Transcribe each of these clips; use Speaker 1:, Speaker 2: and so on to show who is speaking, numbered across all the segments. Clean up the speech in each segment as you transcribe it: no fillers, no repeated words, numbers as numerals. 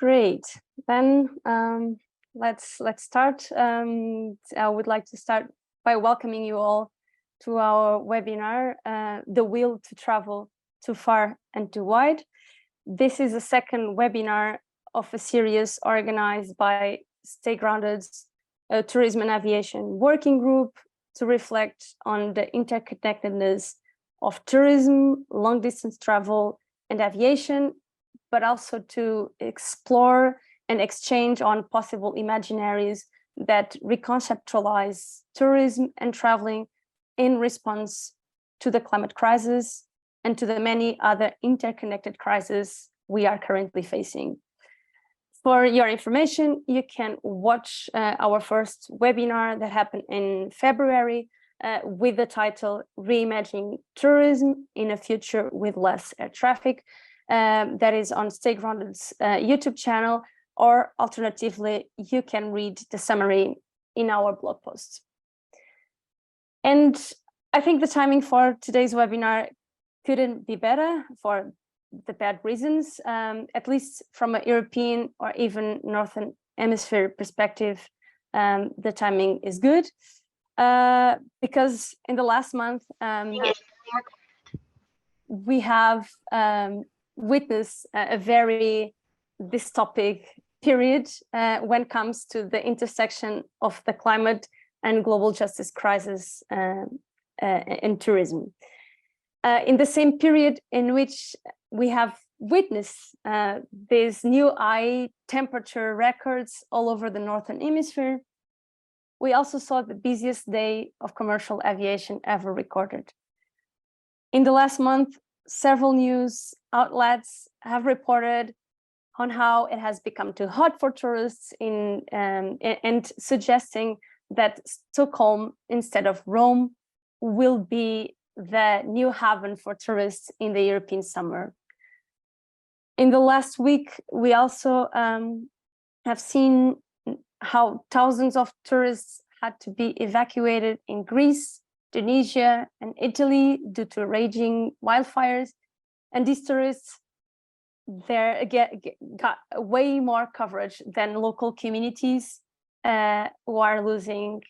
Speaker 1: Great. Then let's start. I would like to start by welcoming you all to our webinar, The Will to Travel Too Far and Too Wide. This is the second webinar of a series organized by Stay Grounded's Tourism and Aviation Working Group to reflect on the interconnectedness of tourism, long-distance travel, and aviation, but also to explore and exchange on possible imaginaries that reconceptualize tourism and traveling in response to the climate crisis and to the many other interconnected crises we are currently facing. For your information, you can watch our first webinar that happened in February with the title Reimagining Tourism in a Future with Less Air Traffic. That is on Stay Grounded's YouTube channel, or alternatively, you can read the summary in our blog post. And I think the timing for today's webinar couldn't be better for the bad reasons, at least from a European or even Northern Hemisphere perspective, the timing is good. Because in the last month, we have witnessed a very dystopic period when it comes to the intersection of the climate and global justice crisis in tourism. In the same period in which we have witnessed these new high temperature records all over the Northern Hemisphere, we also saw the busiest day of commercial aviation ever recorded. In the last month, several news outlets have reported on how it has become too hot for tourists and suggesting that Stockholm instead of Rome will be the new haven for tourists in the European summer. In the last week, we also have seen how thousands of tourists had to be evacuated in Greece, Tunisia, and Italy due to raging wildfires. And these tourists got way more coverage than local communities who are losing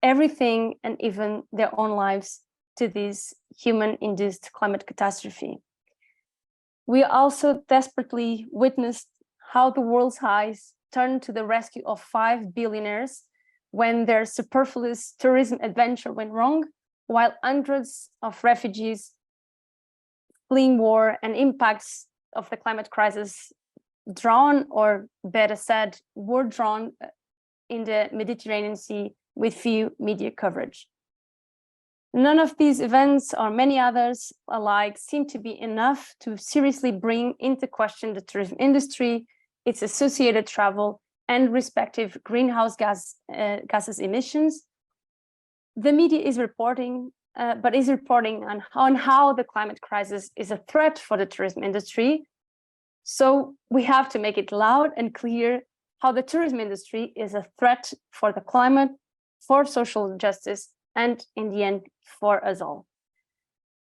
Speaker 1: everything and even their own lives to this human-induced climate catastrophe. We also desperately witnessed how the world's eyes turned to the rescue of 5 billionaires when their superfluous tourism adventure went wrong, while hundreds of refugees fleeing war and impacts of the climate crisis drown, or better said, were drowned in the Mediterranean Sea with few media coverage. None of these events or many others alike seem to be enough to seriously bring into question the tourism industry, its associated travel, and respective greenhouse gases emissions. The media is reporting, but is reporting on how the climate crisis is a threat for the tourism industry. So we have to make it loud and clear how the tourism industry is a threat for the climate, for social justice, and in the end, for us all.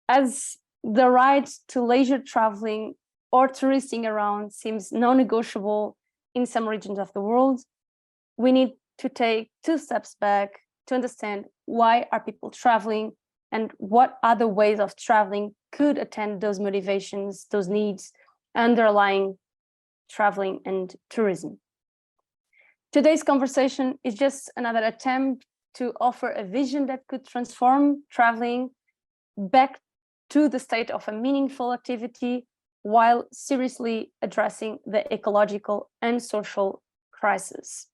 Speaker 1: As the right to leisure traveling or touristing around seems non-negotiable in some regions of the world, we need to take 2 steps back to understand why are people traveling and what other ways of traveling could attend those motivations, those needs underlying traveling and tourism. Today's conversation is just another attempt to offer a vision that could transform traveling back to the state of a meaningful activity while seriously addressing the ecological and social crisis.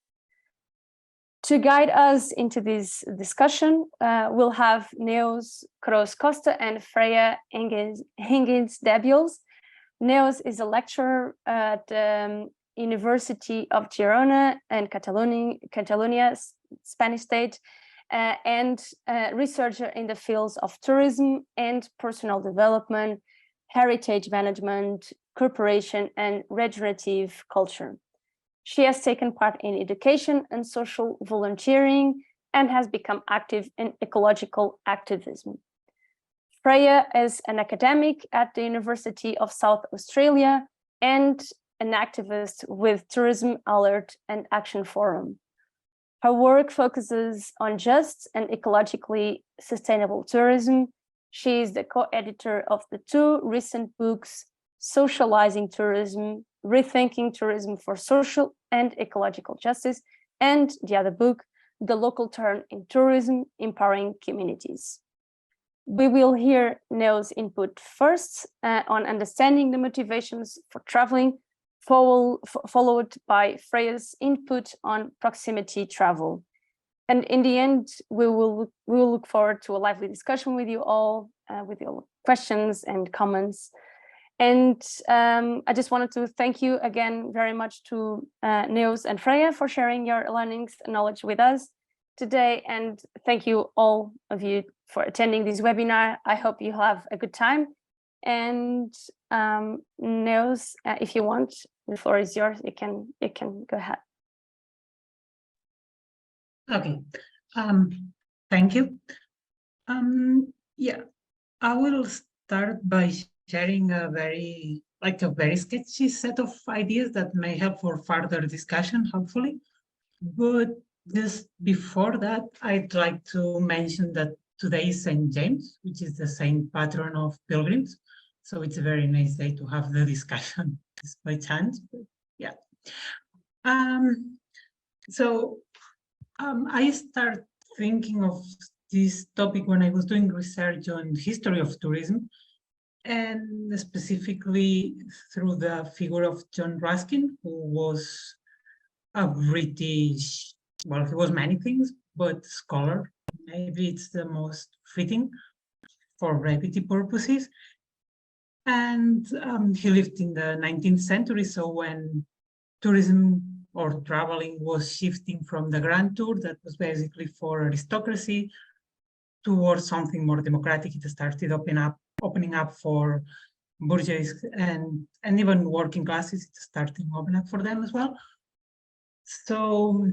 Speaker 1: To guide us into this discussion, we'll have Neos Kroos Costa and Freya Higgins-Debiols. Neos is a lecturer at the University of Girona and Catalonia, Spanish state, and a researcher in the fields of tourism and personal development, heritage management, corporation, and regenerative culture. She has taken part in education and social volunteering and has become active in ecological activism. Freya is an academic at the University of South Australia and an activist with Tourism Alert and Action Forum. Her work focuses on just and ecologically sustainable tourism. She is the co-editor of the two recent books, Socializing Tourism, Rethinking Tourism for Social and Ecological Justice, and the other book, The Local Turn in Tourism, Empowering Communities. We will hear Neo's input first on understanding the motivations for traveling, followed by Freya's input on proximity travel. And in the end, we will look forward to a lively discussion with you all, with your questions and comments. And I just wanted to thank you again very much to Neos and Freya for sharing your learnings and knowledge with us today. And thank you all of you for attending this webinar. I hope you have a good time. And Neos, if you want, the floor is yours. You can go ahead.
Speaker 2: Okay. Thank you. Yeah, I will start by sharing a very sketchy set of ideas that may help for further discussion, hopefully. But just before that, I'd like to mention that today is St. James, which is the saint patron of pilgrims. So it's a very nice day to have the discussion just by chance. But yeah. I started thinking of this topic when I was doing research on the history of tourism, and specifically through the figure of John Raskin, who was a British, well, he was many things, but scholar. Maybe it's the most fitting for brevity purposes. And he lived in the 19th century, so when tourism or traveling was shifting from the Grand Tour, that was basically for aristocracy, towards something more democratic, it started opening up for bourgeois and even working classes. It started opening up for them as well. So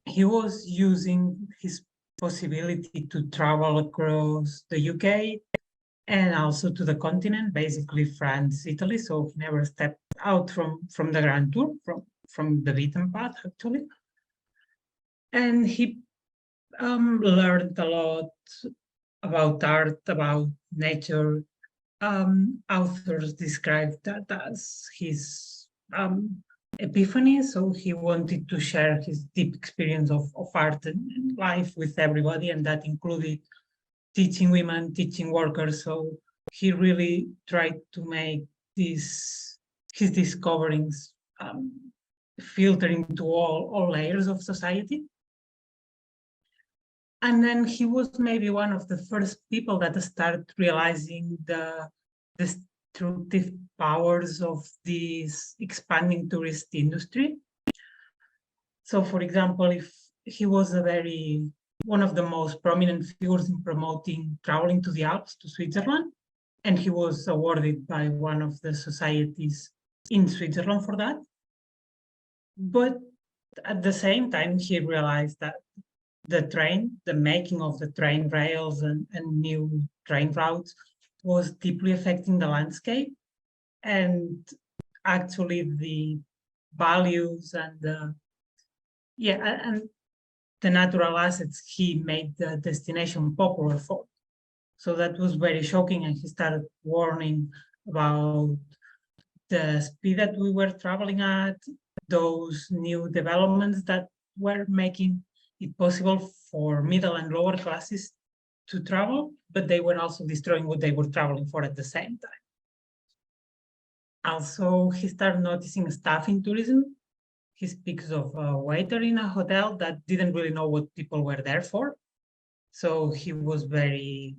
Speaker 2: he was using his possibility to travel across the UK and also to the continent, basically France, Italy. So he never stepped out from the Grand Tour, from the beaten path, actually. And he learned a lot about art, about nature. Authors described that as his epiphany. So he wanted to share his deep experience of art and life with everybody, and that included teaching women, teaching workers. So he really tried to make his discoverings filter into all layers of society. And then he was maybe one of the first people that started realizing the destructive powers of this expanding tourist industry. So, for example, if he was one of the most prominent figures in promoting traveling to the Alps, to Switzerland, and he was awarded by one of the societies in Switzerland for that. But at the same time, he realized that the making of the train rails and new train routes was deeply affecting the landscape, and actually the values and the natural assets he made the destination popular for. So that was very shocking, and he started warning about the speed that we were traveling at, those new developments that were making it possible for middle and lower classes to travel, but they were also destroying what they were traveling for at the same time. Also, he started noticing staff in tourism. He speaks of a waiter in a hotel that didn't really know what people were there for. So he was very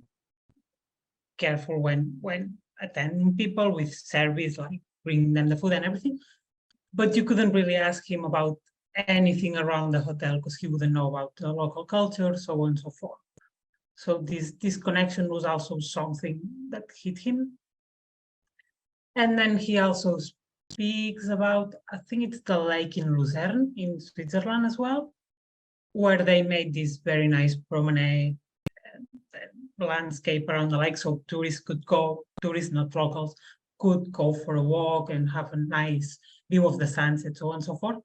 Speaker 2: careful when attending people with service, like bringing them the food and everything. But you couldn't really ask him about anything around the hotel because he wouldn't know about the local culture, so on and so forth. So this connection was also something that hit him. And then he also speaks about, I think it's the lake in Lucerne in Switzerland as well, where they made this very nice promenade landscape around the lake, so tourists, not locals, could go for a walk and have a nice view of the sunset, so on and so forth.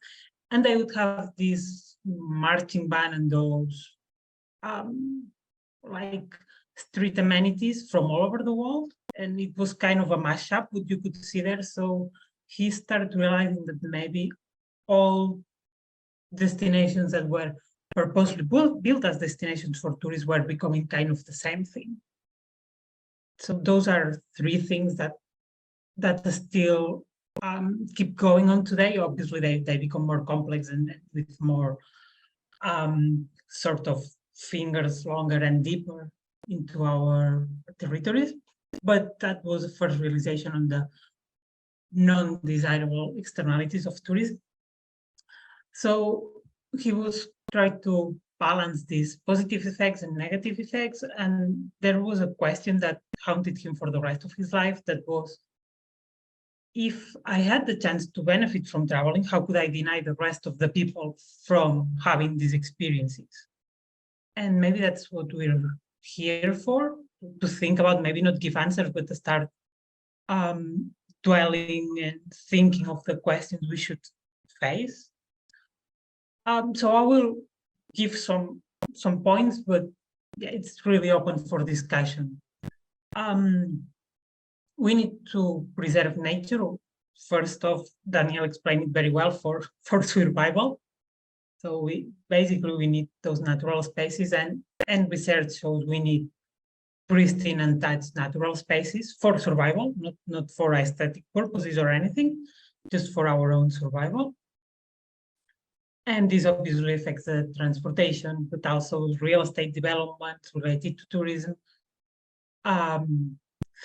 Speaker 2: And they would have this marching band and those like street amenities from all over the world. And it was kind of a mashup, what you could see there. So he started realizing that maybe all destinations that were purposely built as destinations for tourists were becoming kind of the same thing. So those are three things that still keep going on today. Obviously, they become more complex and with more sort of fingers longer and deeper into our territories. But that was the first realization on the non-desirable externalities of tourism. So he was trying to balance these positive effects and negative effects. And there was a question that haunted him for the rest of his life that was, if I had the chance to benefit from traveling, how could I deny the rest of the people from having these experiences? And maybe that's what we're here for, to think about, maybe not give answers, but to start dwelling and thinking of the questions we should face. So I will give some points, but yeah, it's really open for discussion. We need to preserve nature. First off, Daniel explained it very well for survival. So we need those natural spaces, and research shows we need pristine and untouched natural spaces for survival, not for aesthetic purposes or anything, just for our own survival. And this obviously affects the transportation, but also real estate development related to tourism,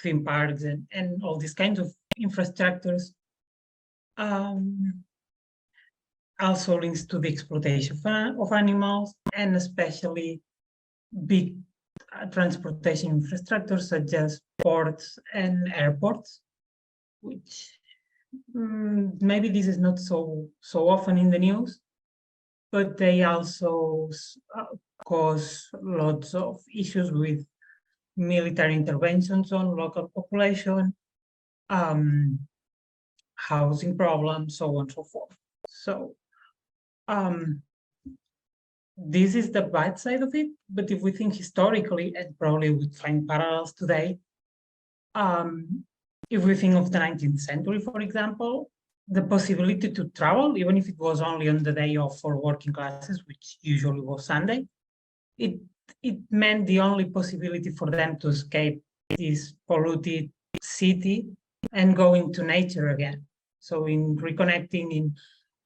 Speaker 2: theme parks, and all these kinds of infrastructures. Also links to the exploitation of animals, and especially big transportation infrastructures such as ports and airports, which maybe this is not so often in the news, but they also cause lots of issues with military interventions on local population, housing problems, so on and so forth. So this is the bad side of it. But if we think historically, and probably we find parallels today, if we think of the 19th century, for example, the possibility to travel, even if it was only on the day off for working classes, which usually was Sunday, it meant the only possibility for them to escape this polluted city and go into nature again. So in reconnecting,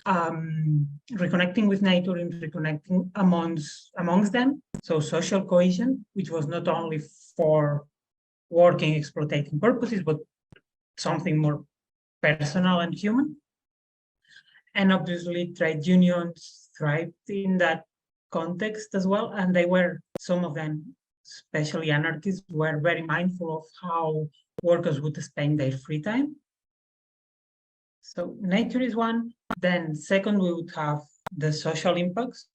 Speaker 2: reconnecting with nature, in reconnecting amongst them, so social cohesion, which was not only for working, exploiting purposes, but something more personal and human. And obviously trade unions thrived in that context as well. And they were, some of them, especially anarchists, were very mindful of how workers would spend their free time. So nature is one. Then second, we would have the social impacts.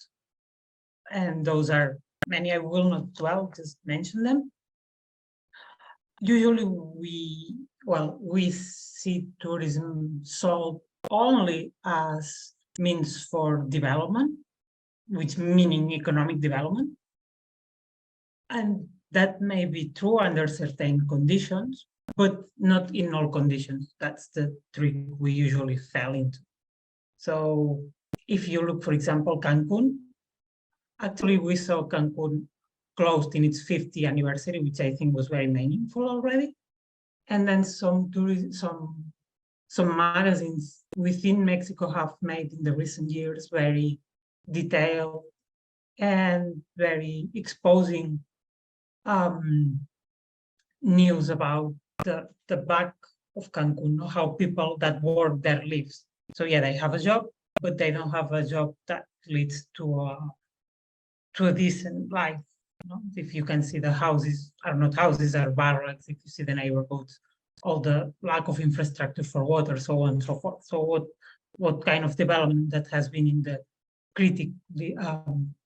Speaker 2: And those are many. I will not dwell, just mention them. Usually we see tourism sold only as means for development, which meaning economic development. And that may be true under certain conditions, but not in all conditions. That's the trick we usually fell into. So if you look, for example, Cancun, actually we saw Cancun closed in its 50th anniversary, which I think was very meaningful already. And then some magazines within Mexico have made in the recent years very detailed and very exposing news about the back of Cancun, how people that work there lives. So yeah, they have a job, but they don't have a job that leads to a decent life. You know? If you can see, the houses are not houses, are barracks. If you see the neighborhoods, all the lack of infrastructure for water, so on and so forth. So what kind of development that has been in the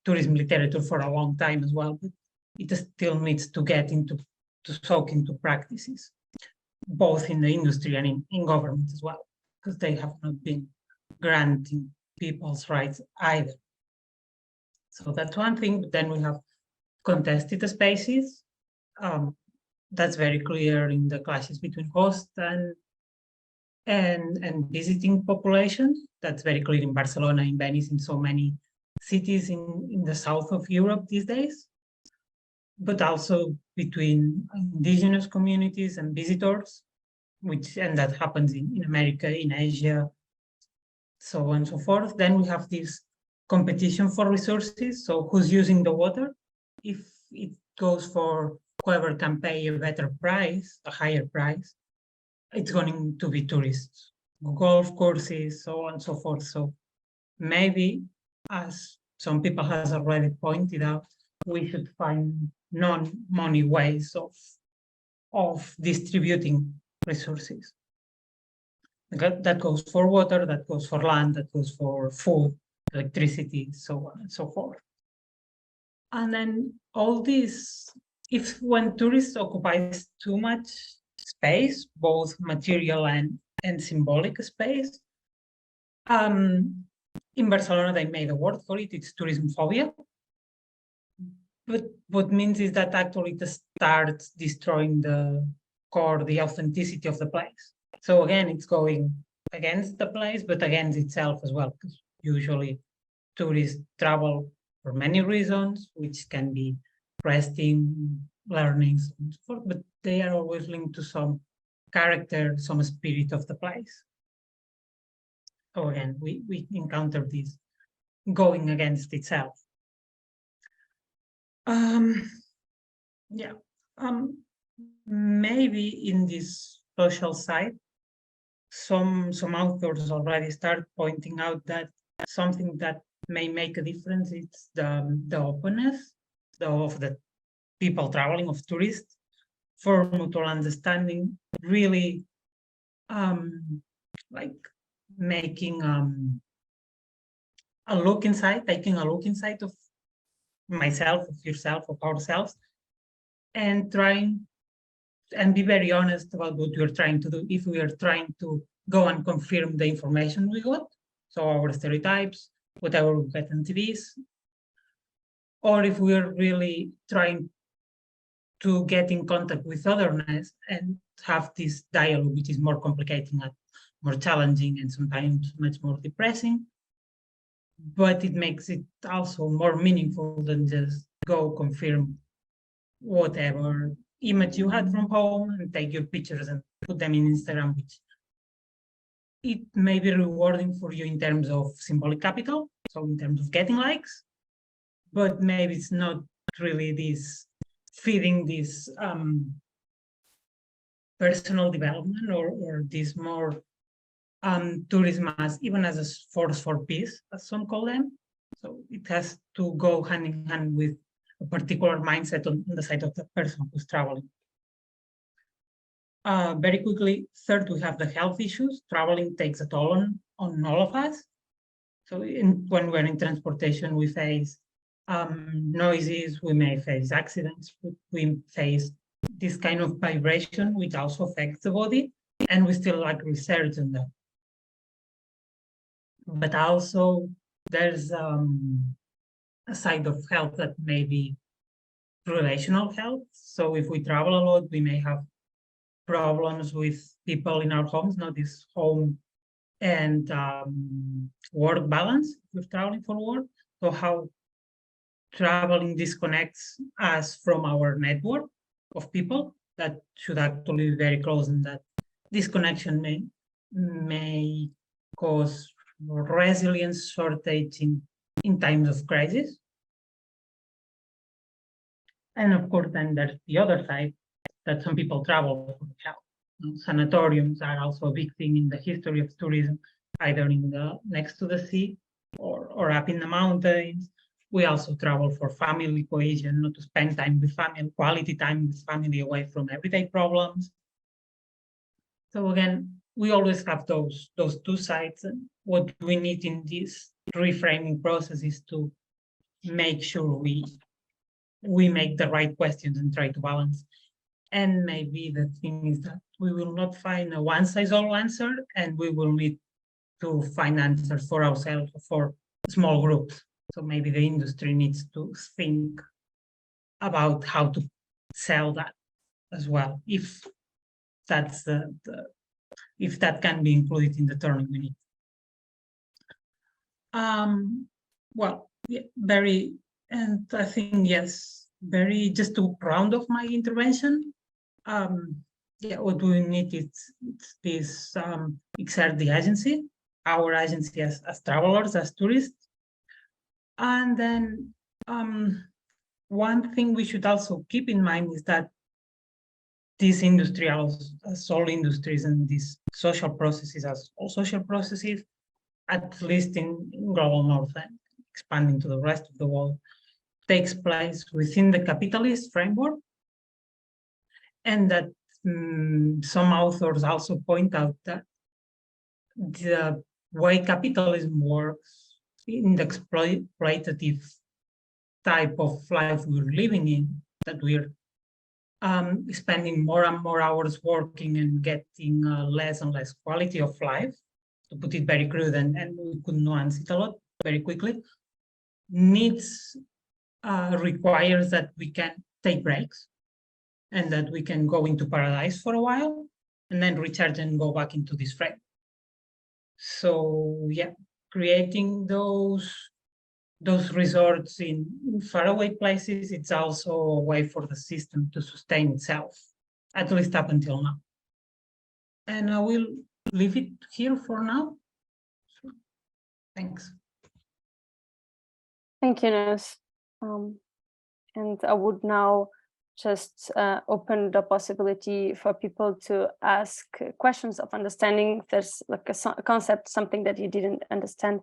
Speaker 2: tourism literature for a long time as well, but it still needs to get to soak into practices, both in the industry and in government as well. because they have not been granting people's rights either. So that's one thing. But then we have contested spaces. That's very clear in the clashes between host and visiting populations. That's very clear in Barcelona, in Venice, in so many cities in the south of Europe these days, but also between indigenous communities and visitors, and that happens in America, in Asia, so on and so forth. Then we have this competition for resources. So who's using the water? If it goes for whoever can pay a better price, a higher price, it's going to be tourists, golf courses, so on and so forth. So maybe, as some people has already pointed out, we should find non-money ways of distributing resources. That goes for water, that goes for land, that goes for food, electricity, so on and so forth. And then all this, when tourists occupy too much space, both material and symbolic space, in Barcelona, they made a word for it. It's tourismphobia. But what means is that actually it starts destroying the core, the authenticity of the place. So again, it's going against the place, but against itself as well, because usually tourists travel for many reasons, which can be resting, learning, and so forth, but they are always linked to some character, some spirit of the place. So again, we encounter this going against itself. Maybe in this social side, some authors already start pointing out that something that may make a difference is the openness of the people traveling, of tourists, for mutual understanding, really like making a look inside, taking a look inside of myself, of yourself, of ourselves, and trying and be very honest about what we're trying to do. If we are trying to go and confirm the information we got, so our stereotypes, whatever we get on TVs, or if we are really trying to get in contact with otherness and have this dialogue, which is more complicated and more challenging and sometimes much more depressing, but it makes it also more meaningful than just go confirm whatever image you had from home and take your pictures and put them in Instagram, which it may be rewarding for you in terms of symbolic capital, so in terms of getting likes, but maybe it's not really this feeding this personal development or this more tourism as even as a force for peace, as some call them. So it has to go hand in hand with a particular mindset on the side of the person who's traveling. Very quickly, third, we have the health issues. Traveling takes a toll on all of us. So when we're in transportation, we face noises, we may face accidents, we face this kind of vibration, which also affects the body, and we still lack research on that. But also, there's a side of health that may be relational health. So if we travel a lot, we may have problems with people in our homes, not this home and work balance with traveling for work. So how traveling disconnects us from our network of people that should actually be very close, and that disconnection may cause resilience shortage in times of crisis. And of course, then there's the other side, that some people travel for health. Sanatoriums are also a big thing in the history of tourism, either next to the sea or up in the mountains. We also travel for family cohesion, not to spend time with family, quality time with family, away from everyday problems. So again, we always have those two sides. And what we need in this reframing process is to make sure we make the right questions and try to balance And maybe the thing is that we will not find a one-size-all answer, and we will need to find answers for ourselves, for small groups. So maybe the industry needs to think about how to sell that as well, if that's if that can be included in the term we need. Well, yeah, and I think, yes, just to round off my intervention, yeah, what we need is this exert the agency, our agency as travelers, as tourists. And then one thing we should also keep in mind is that these industries, as all industries, and these social processes, as all social processes, at least in global north and expanding to the rest of the world, takes place within the capitalist framework. And that some authors also point out that the way capitalism works in the exploitative type of life we're living in, that we're spending more and more hours working and getting less and less quality of life, to put it very crude, and we could nuance it a lot very quickly, requires that we can take breaks, and that we can go into paradise for a while and then recharge and go back into this frame. So yeah, creating those resorts in faraway places, it's also a way for the system to sustain itself, at least up until now. And I will leave it here for now. Thanks.
Speaker 1: Thank you, Nus. And I would now just open the possibility for people to ask questions of understanding. If there's like a concept, something that you didn't understand,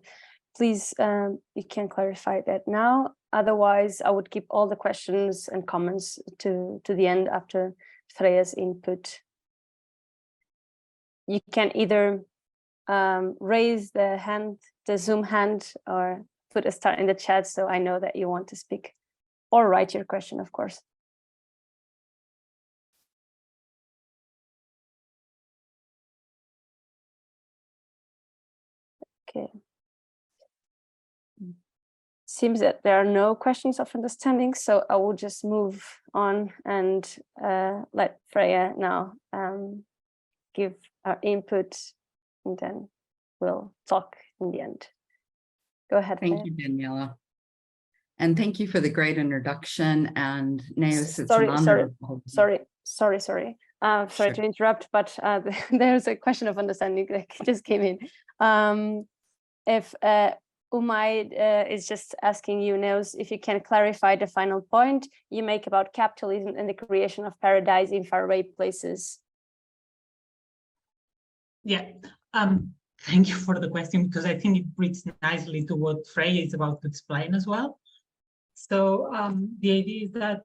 Speaker 1: please, you can clarify that now. Otherwise, I would keep all the questions and comments to the end after Freya's input. You can either raise the hand, the Zoom hand, or put a star in the chat so I know that you want to speak, or write your question, of course. Okay. Seems that there are no questions of understanding, so I will just move on and let Freya now give our input, and then we'll talk in the end. Go ahead, Freya.
Speaker 3: Thank you, Daniela. And thank you for the great introduction. And Neus, it's an honor.
Speaker 1: Sorry to interrupt, but there's a question of understanding that just came in. If Umaid is just asking you, Neus, if you can clarify the final point you make about capitalism and the creation of paradise in faraway places.
Speaker 2: Yeah, thank you for the question, because I think it brings nicely to what Freya is about to explain as well. So the idea is that,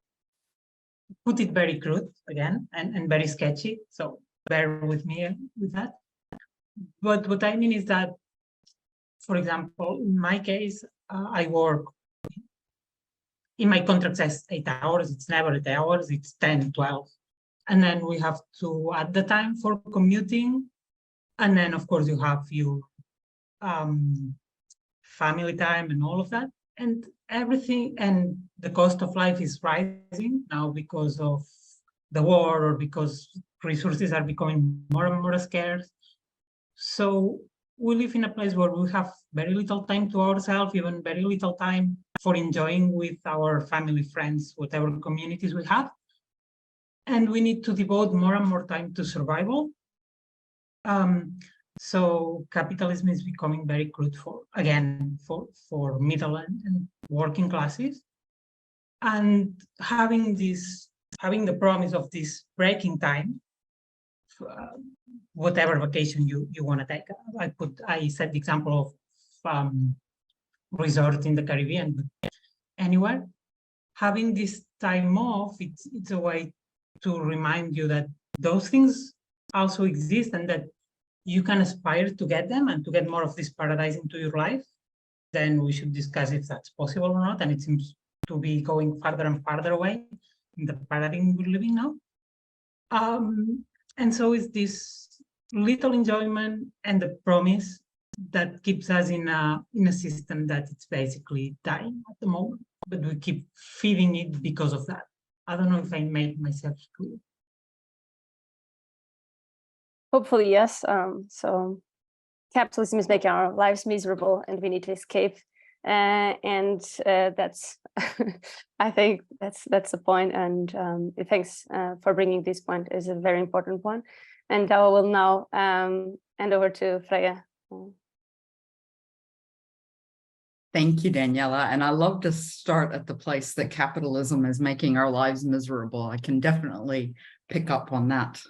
Speaker 2: put it very crude again, and very sketchy, so bear with me with that. But what I mean is that, for example, in my case, I work, in my contract says 8 hours, it's never 8 hours, it's 10, 12. And then we have to add the time for commuting. And then, of course, you have your family time and all of that. And everything, and the cost of life is rising now because of the war, or because resources are becoming more and more scarce. So we live in a place where we have very little time to ourselves, even very little time for enjoying with our family, friends, whatever communities we have. And we need to devote more and more time to survival. So capitalism is becoming very crude for middle and working classes. And having the promise of this breaking time, whatever vacation you want to take. I set the example of resort in the Caribbean, but anywhere. Having this time off, it's a way to remind you that those things also exist, and that you can aspire to get them and to get more of this paradise into your life. Then we should discuss if that's possible or not. And it seems to be going farther and farther away in the paradigm we're living now. And so it's this little enjoyment and the promise that keeps us in a system that it's basically dying at the moment, but we keep feeding it because of that. I don't know if I made myself clear.
Speaker 1: Hopefully, yes. So capitalism is making our lives miserable and we need to escape. That's, I think that's the point. And thanks for bringing this point. It's a very important one. And I will now hand over to Freya.
Speaker 3: Thank you, Daniela. And I love to start at the place that capitalism is making our lives miserable. I can definitely pick up on that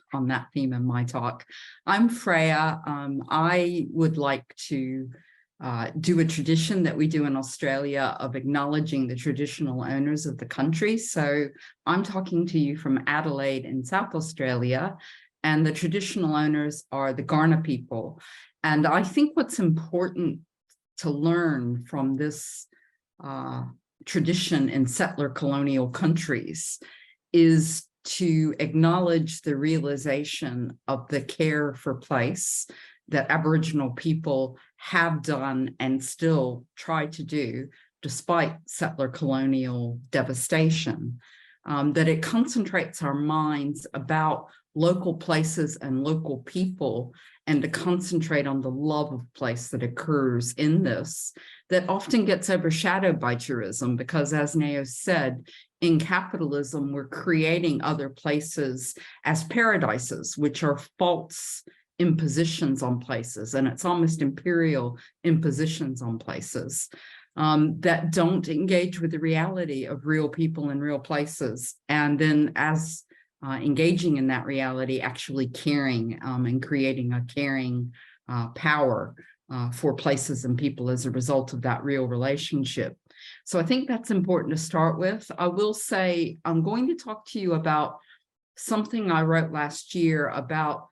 Speaker 3: theme in my talk. I'm Freya. I would like to do a tradition that we do in Australia of acknowledging the traditional owners of the country. So I'm talking to you from Adelaide in South Australia, and the traditional owners are the Kaurna people. And I think what's important to learn from this tradition in settler colonial countries is to acknowledge the realization of the care for place that Aboriginal people have done and still try to do despite settler colonial devastation, that it concentrates our minds about local places and local people, and to concentrate on the love of place that occurs in this, that often gets overshadowed by tourism, because as Neo said, in capitalism, we're creating other places as paradises, which are false impositions on places, and it's almost imperial impositions on places that don't engage with the reality of real people and real places. And then as engaging in that reality, actually caring and creating a caring power for places and people as a result of that real relationship. So I think that's important to start with. I will say, I'm going to talk to you about something I wrote last year about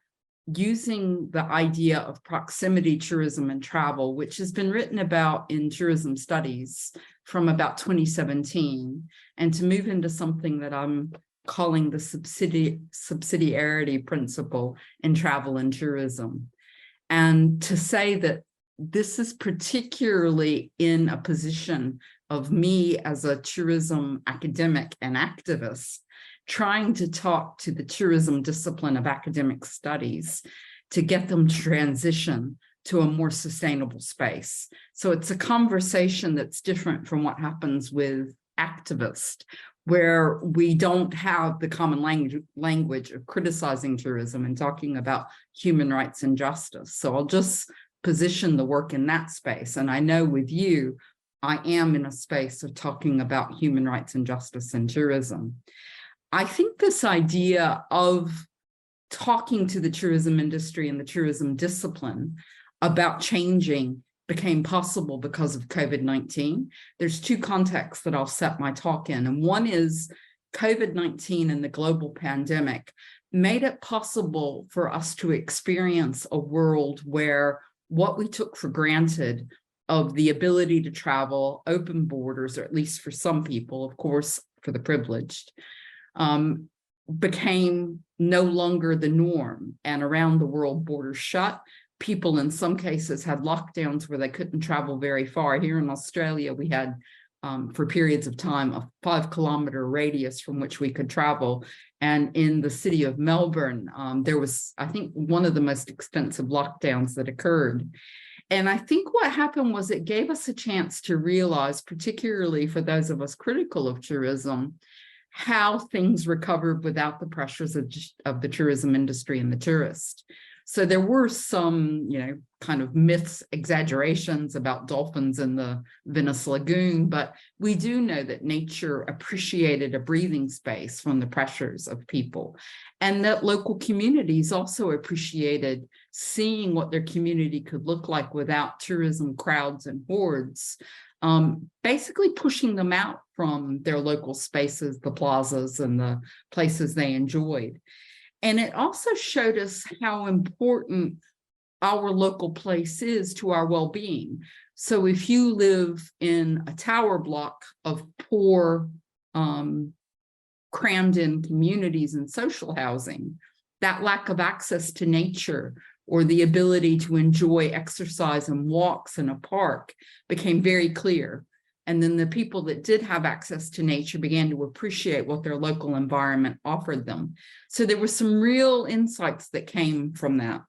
Speaker 3: using the idea of proximity tourism and travel, which has been written about in tourism studies from about 2017, and to move into something that I'm calling the subsidiarity principle in travel and tourism. And to say that this is particularly in a position of me as a tourism academic and activist, trying to talk to the tourism discipline of academic studies to get them to transition to a more sustainable space. So it's a conversation that's different from what happens with activists, where we don't have the common language of criticizing tourism and talking about human rights and justice. So I'll just position the work in that space. And I know with you, I am in a space of talking about human rights and justice in tourism. I think this idea of talking to the tourism industry and the tourism discipline about changing became possible because of COVID-19. There's two contexts that I'll set my talk in. And one is COVID-19 and the global pandemic made it possible for us to experience a world where what we took for granted of the ability to travel, open borders, or at least for some people, of course, for the privileged, became no longer the norm. And around the world, borders shut. People in some cases had lockdowns where they couldn't travel very far. Here in Australia, we had, for periods of time, a 5-kilometer radius from which we could travel. And in the city of Melbourne, there was, I think, one of the most extensive lockdowns that occurred. And I think what happened was it gave us a chance to realize, particularly for those of us critical of tourism, how things recovered without the pressures of the tourism industry and the tourist. So there were some, kind of myths, exaggerations about dolphins in the Venice Lagoon, but we do know that nature appreciated a breathing space from the pressures of people, and that local communities also appreciated seeing what their community could look like without tourism crowds and hordes, basically pushing them out from their local spaces, the plazas and the places they enjoyed. And it also showed us how important our local place is to our well-being. So if you live in a tower block of poor crammed in communities and social housing, that lack of access to nature or the ability to enjoy exercise and walks in a park became very clear. And then the people that did have access to nature began to appreciate what their local environment offered them. So there were some real insights that came from that.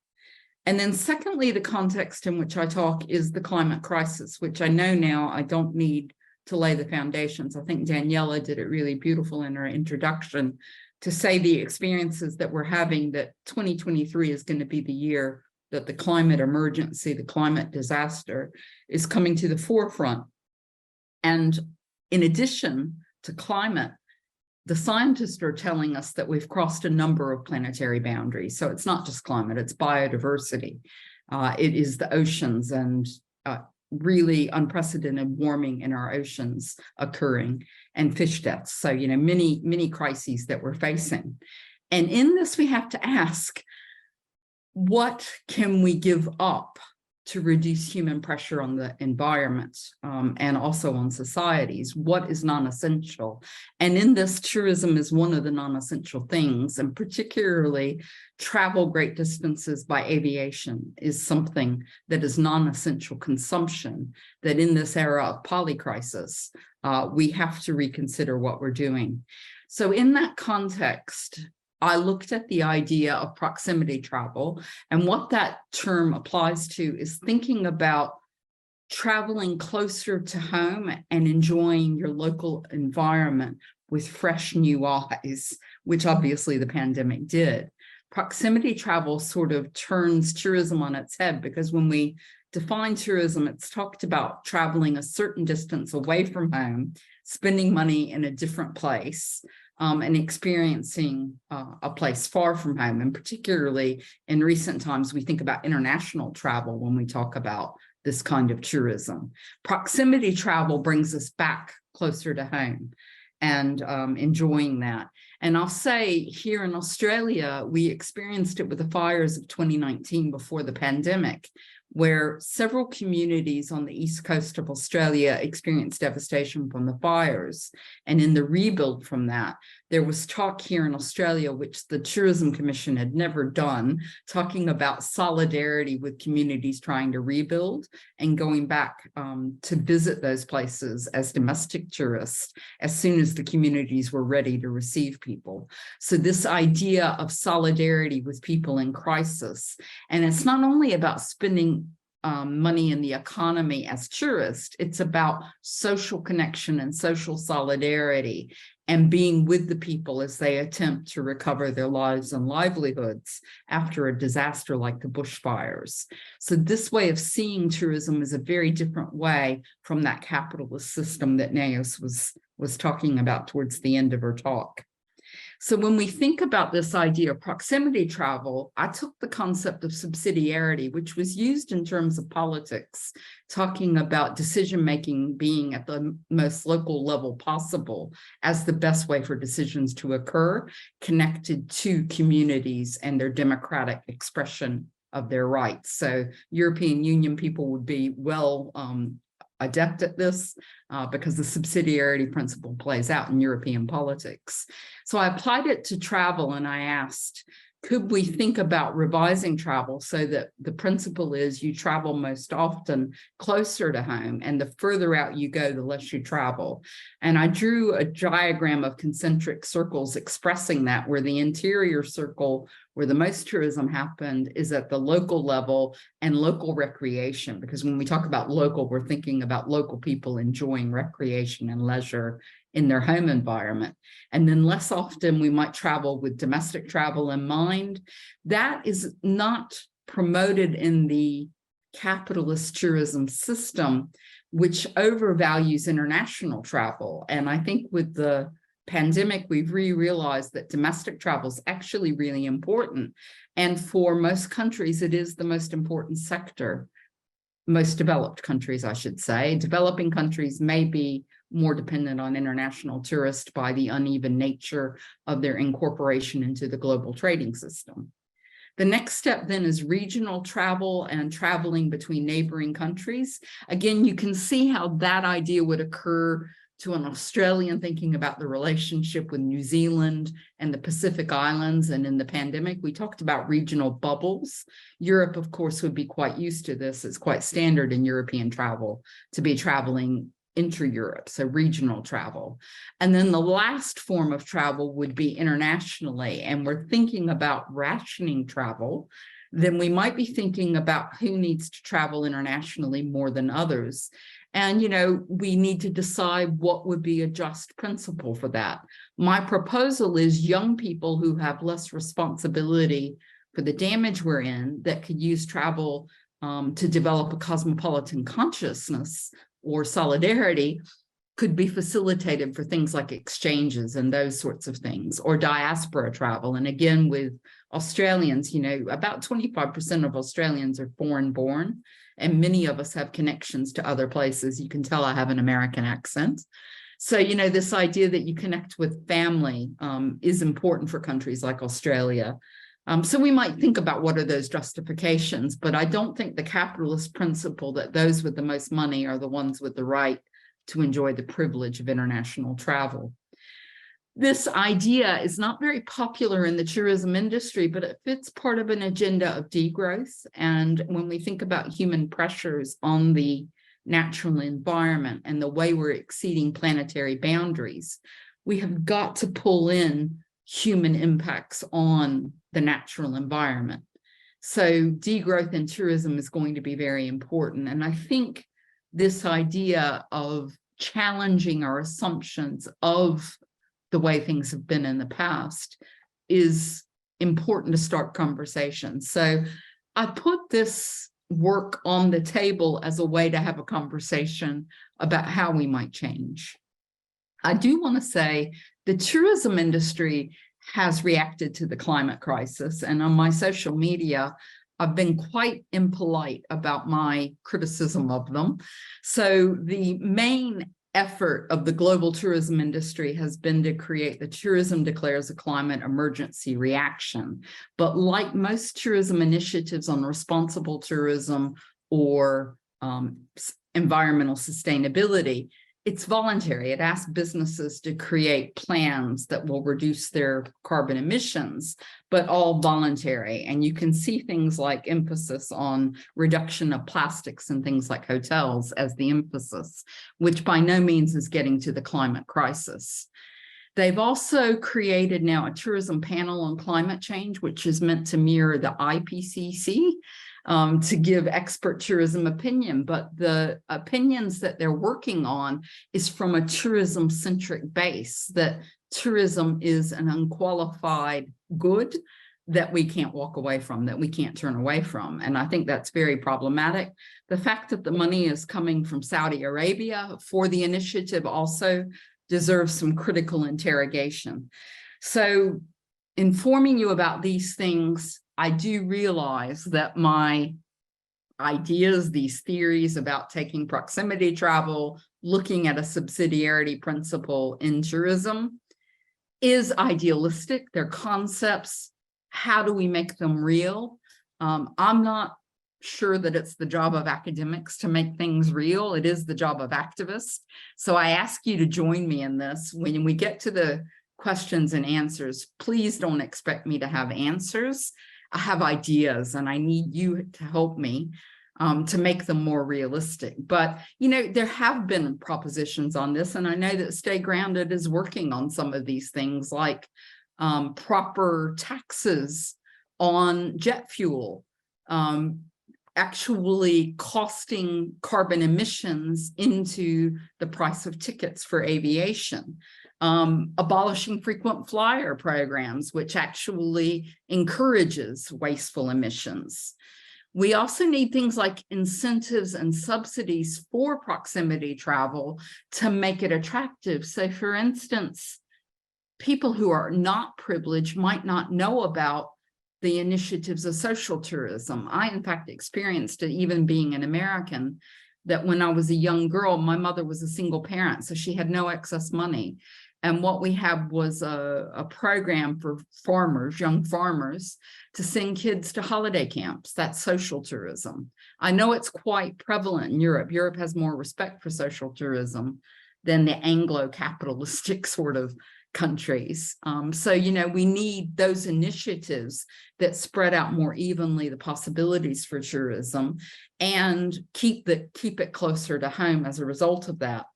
Speaker 3: And then secondly, the context in which I talk is the climate crisis, which I know now I don't need to lay the foundations. I think Daniela did it really beautiful in her introduction to say the experiences that we're having, that 2023 is going to be the year that the climate emergency, the climate disaster is coming to the forefront. And in addition to climate, the scientists are telling us that we've crossed a number of planetary boundaries. So it's not just climate, it's biodiversity. It is the oceans and really unprecedented warming in our oceans occurring, and fish deaths. So, you know, many crises that we're facing. And in this, we have to ask, what can we give up to reduce human pressure on the environment and also on societies? What is non-essential? And in this, tourism is one of the non-essential things, and particularly travel great distances by aviation is something that is non-essential consumption, that in this era of polycrisis, we have to reconsider what we're doing. So in that context, I looked at the idea of proximity travel, and what that term applies to is thinking about traveling closer to home and enjoying your local environment with fresh new eyes, which obviously the pandemic did. Proximity travel sort of turns tourism on its head, because when we define tourism, it's talked about traveling a certain distance away from home, spending money in a different place, and experiencing a place far from home. And particularly in recent times, we think about international travel when we talk about this kind of tourism. Proximity travel brings us back closer to home and enjoying that. And I'll say here in Australia, we experienced it with the fires of 2019 before the pandemic, where several communities on the east coast of Australia experienced devastation from the fires. And in the rebuild from that, there was talk here in Australia, which the Tourism Commission had never done, talking about solidarity with communities trying to rebuild and going back to visit those places as domestic tourists as soon as the communities were ready to receive people. So this idea of solidarity with people in crisis, and it's not only about spending money in the economy as tourists, it's about social connection and social solidarity and being with the people as they attempt to recover their lives and livelihoods after a disaster like the bushfires. So this way of seeing tourism is a very different way from that capitalist system that Naos was talking about towards the end of her talk. So when we think about this idea of proximity travel, I took the concept of subsidiarity, which was used in terms of politics, talking about decision-making being at the most local level possible as the best way for decisions to occur, connected to communities and their democratic expression of their rights. So European Union people would be well adept at this because the subsidiarity principle plays out in European politics. So I applied it to travel, and I asked, could we think about revising travel so that the principle is you travel most often closer to home, and the further out you go, the less you travel? And I drew a diagram of concentric circles expressing that, where the interior circle, where the most tourism happened, is at the local level and local recreation, because when we talk about local, we're thinking about local people enjoying recreation and leisure in their home environment. And then less often we might travel with domestic travel in mind. That is not promoted in the capitalist tourism system, which overvalues international travel. And I think with the pandemic, we've realized that domestic travel is actually really important. And for most countries, it is the most important sector. Most developed countries, I should say. Developing countries may be more dependent on international tourists by the uneven nature of their incorporation into the global trading system. The next step then is regional travel and traveling between neighboring countries. Again, you can see how that idea would occur to an Australian thinking about the relationship with New Zealand and the Pacific Islands. And in the pandemic, we talked about regional bubbles. Europe, of course, would be quite used to this. It's quite standard in European travel to be traveling intra-Europe, so regional travel. And then the last form of travel would be internationally. And we're thinking about rationing travel. Then we might be thinking about who needs to travel internationally more than others. And, you know, we need to decide what would be a just principle for that. My proposal is young people who have less responsibility for the damage we're in that could use travel to develop a cosmopolitan consciousness or solidarity could be facilitated for things like exchanges and those sorts of things, or diaspora travel. And again, with Australians, you know, about 25% of Australians are foreign born, and many of us have connections to other places. You can tell I have an American accent. So, you know, this idea that you connect with family is important for countries like Australia. So we might think about what are those justifications, but I don't think the capitalist principle that those with the most money are the ones with the right to enjoy the privilege of international travel. This idea is not very popular in the tourism industry, but it fits part of an agenda of degrowth. And when we think about human pressures on the natural environment and the way we're exceeding planetary boundaries, we have got to pull in human impacts on the natural environment. So degrowth in tourism is going to be very important. And I think this idea of challenging our assumptions of the way things have been in the past is important to start conversations. So I put this work on the table as a way to have a conversation about how we might change. I do want to say the tourism industry has reacted to the climate crisis, and on my social media, I've been quite impolite about my criticism of them. So the main effort of the global tourism industry has been to create the Tourism Declares a Climate Emergency Reaction. But like most tourism initiatives on responsible tourism or environmental sustainability, it's voluntary. It asks businesses to create plans that will reduce their carbon emissions, but all voluntary. And you can see things like emphasis on reduction of plastics and things like hotels as the emphasis, which by no means is getting to the climate crisis. They've also created now a tourism panel on climate change, which is meant to mirror the IPCC. To give expert tourism opinion, but the opinions that they're working on is from a tourism-centric base, that tourism is an unqualified good that we can't walk away from, that we can't turn away from. And I think that's very problematic. The fact that the money is coming from Saudi Arabia for the initiative also deserves some critical interrogation. So informing you about these things, I do realize that my ideas, these theories about taking proximity travel, looking at a subsidiarity principle in tourism is idealistic. They're concepts. How do we make them real? I'm not sure that it's the job of academics to make things real. It is the job of activists. So I ask you to join me in this. When we get to the questions and answers, please don't expect me to have answers. I have ideas and I need you to help me to make them more realistic. But, you know, there have been propositions on this, and I know that Stay Grounded is working on some of these things like proper taxes on jet fuel, actually costing carbon emissions into the price of tickets for aviation. Abolishing frequent flyer programs, which actually encourages wasteful emissions. We also need things like incentives and subsidies for proximity travel to make it attractive. So for instance, people who are not privileged might not know about the initiatives of social tourism. I, in fact, experienced it even being an American, that when I was a young girl, my mother was a single parent, so she had no excess money. And what we had was a program for farmers, young farmers, to send kids to holiday camps. That's social tourism. I know it's quite prevalent in Europe. Europe has more respect for social tourism than the Anglo-capitalistic sort of countries. So, you know, we need those initiatives that spread out more evenly the possibilities for tourism and keep it closer to home as a result of that.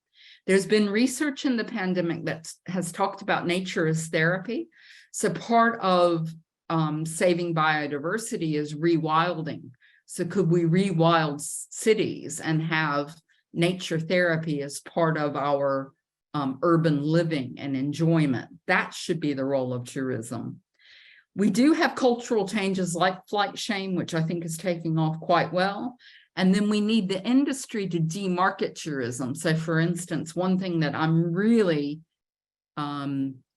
Speaker 3: There's been research in the pandemic that has talked about nature as therapy. So part of saving biodiversity is rewilding. So could we rewild cities and have nature therapy as part of our urban living and enjoyment? That should be the role of tourism. We do have cultural changes like flight shame, which I think is taking off quite well. And then we need the industry to demarket tourism. So for instance, one thing that I'm really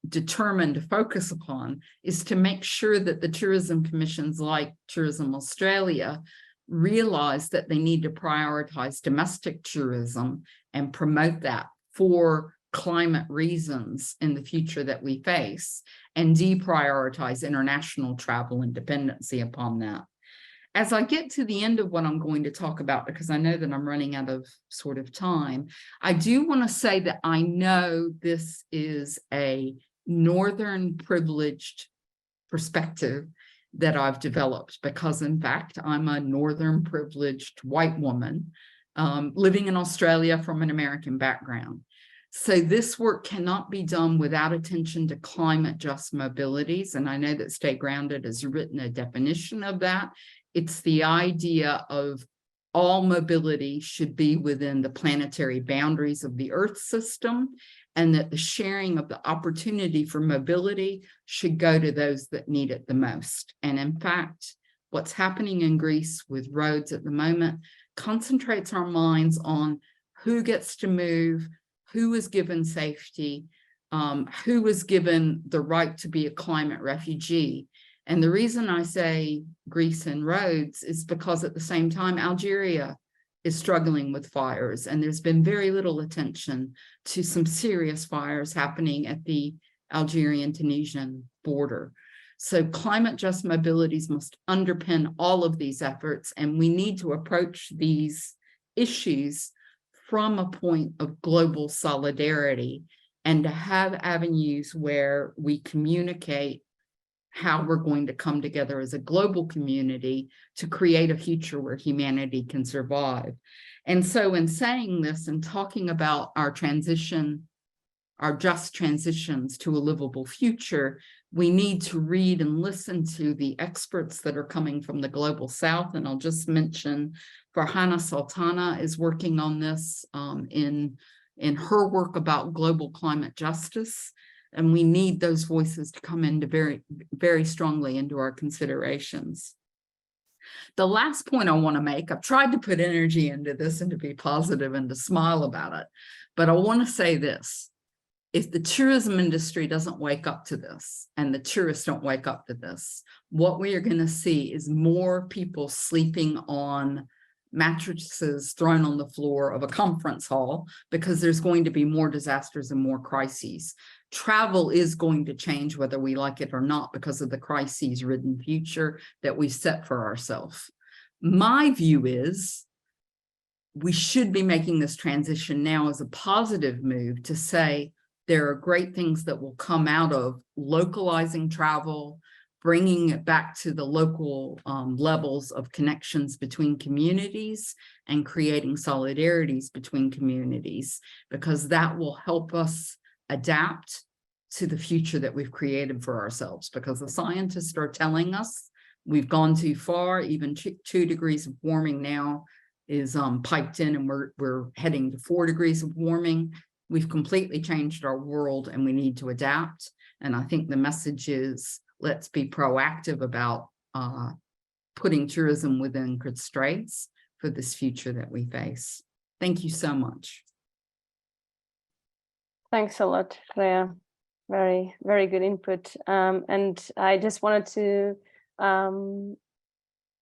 Speaker 3: determined to focus upon is to make sure that the tourism commissions like Tourism Australia realize that they need to prioritize domestic tourism and promote that for climate reasons in the future that we face, and deprioritize international travel and dependency upon that. As I get to the end of what I'm going to talk about, because I know that I'm running out of sort of time, I do want to say that I know this is a Northern privileged perspective that I've developed, because in fact, I'm a Northern privileged white woman living in Australia from an American background. So this work cannot be done without attention to climate just mobilities. And I know that Stay Grounded has written a definition of that. It's the idea of all mobility should be within the planetary boundaries of the Earth system, and that the sharing of the opportunity for mobility should go to those that need it the most. And in fact, what's happening in Greece with roads at the moment concentrates our minds on who gets to move, who is given safety, who is given the right to be a climate refugee. And the reason I say Greece and roads is because at the same time, Algeria is struggling with fires, and there's been very little attention to some serious fires happening at the Algerian-Tunisian border. So climate just mobilities must underpin all of these efforts, and we need to approach these issues from a point of global solidarity, and to have avenues where we communicate how we're going to come together as a global community to create a future where humanity can survive. And so in saying this and talking about our transition, our just transitions to a livable future, we need to read and listen to the experts that are coming from the global South. And I'll just mention Farhana Sultana is working on this in her work about global climate justice. And we need those voices to come into very, very strongly into our considerations. The last point I want to make, I've tried to put energy into this and to be positive and to smile about it, but I want to say this. If the tourism industry doesn't wake up to this, and the tourists don't wake up to this, what we are going to see is more people sleeping on mattresses thrown on the floor of a conference hall, because there's going to be more disasters and more crises. Travel is going to change whether we like it or not, because of the crises-ridden future that we've set for ourselves. My view is we should be making this transition now as a positive move to say there are great things that will come out of localizing travel, bringing it back to the local levels of connections between communities and creating solidarities between communities, because that will help us adapt to the future that we've created for ourselves. Because the scientists are telling us we've gone too far. Even 2 degrees of warming now is piped in, and we're heading to 4 degrees of warming. We've completely changed our world, and we need to adapt. And I think the message is, let's be proactive about putting tourism within constraints for this future that we face. Thank you so much.
Speaker 1: Thanks a lot, Claire. Very, very good input. And I just wanted to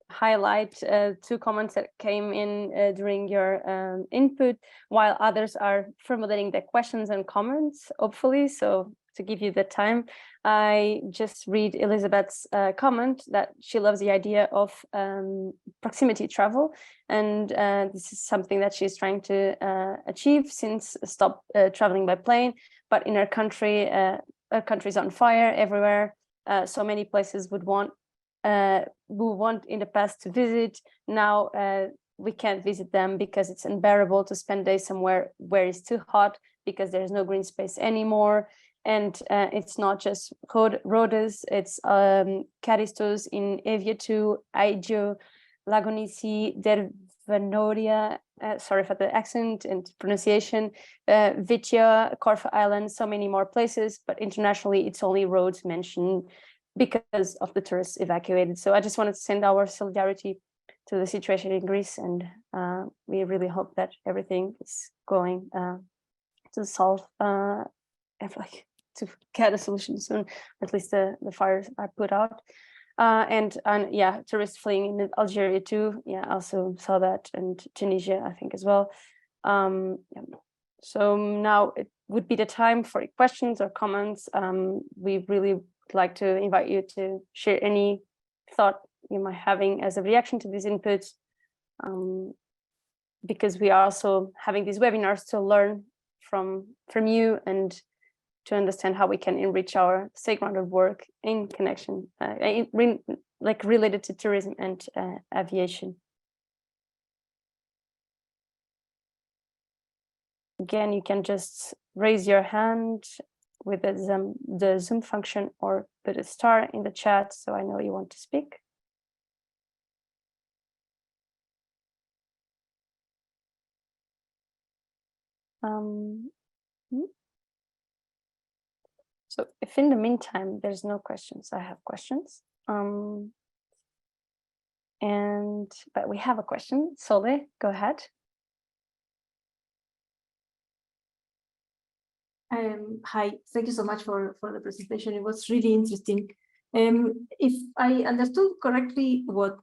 Speaker 1: highlight two comments that came in during your input, while others are formulating their questions and comments, hopefully. So to give you the time, I just read Elizabeth's comment that she loves the idea of proximity travel. And this is something that she's trying to achieve since stop traveling by plane. But in her country, our country's on fire everywhere. So many places would want in the past to visit. Now we can't visit them because it's unbearable to spend days somewhere where it's too hot because there's no green space anymore. And it's not just Rhodes, it's Caristos in Evietu, Aigio, Lagonisi, Dervenoria, sorry for the accent and pronunciation, Vitia, Corfu Island, so many more places, but internationally it's only Rhodes mentioned because of the tourists evacuated. So I just wanted to send our solidarity to the situation in Greece, and we really hope that everything is going to solve, to get a solution soon, at least the fires are put out. And yeah, tourists fleeing in Algeria too. Yeah, I also saw that, and Tunisia, I think, as well. Yeah. So now it would be the time for questions or comments. We really would like to invite you to share any thought you might having as a reaction to these inputs, because we are also having these webinars to learn from you and to understand how we can enrich our state-grounded work in connection, related to tourism and aviation. Again, you can just raise your hand with the Zoom function or put a star in the chat so I know you want to speak. So if in the meantime there's no questions, I have questions. But we have a question. Sole, go ahead.
Speaker 4: Hi, thank you so much for the presentation. It was really interesting. If I understood correctly what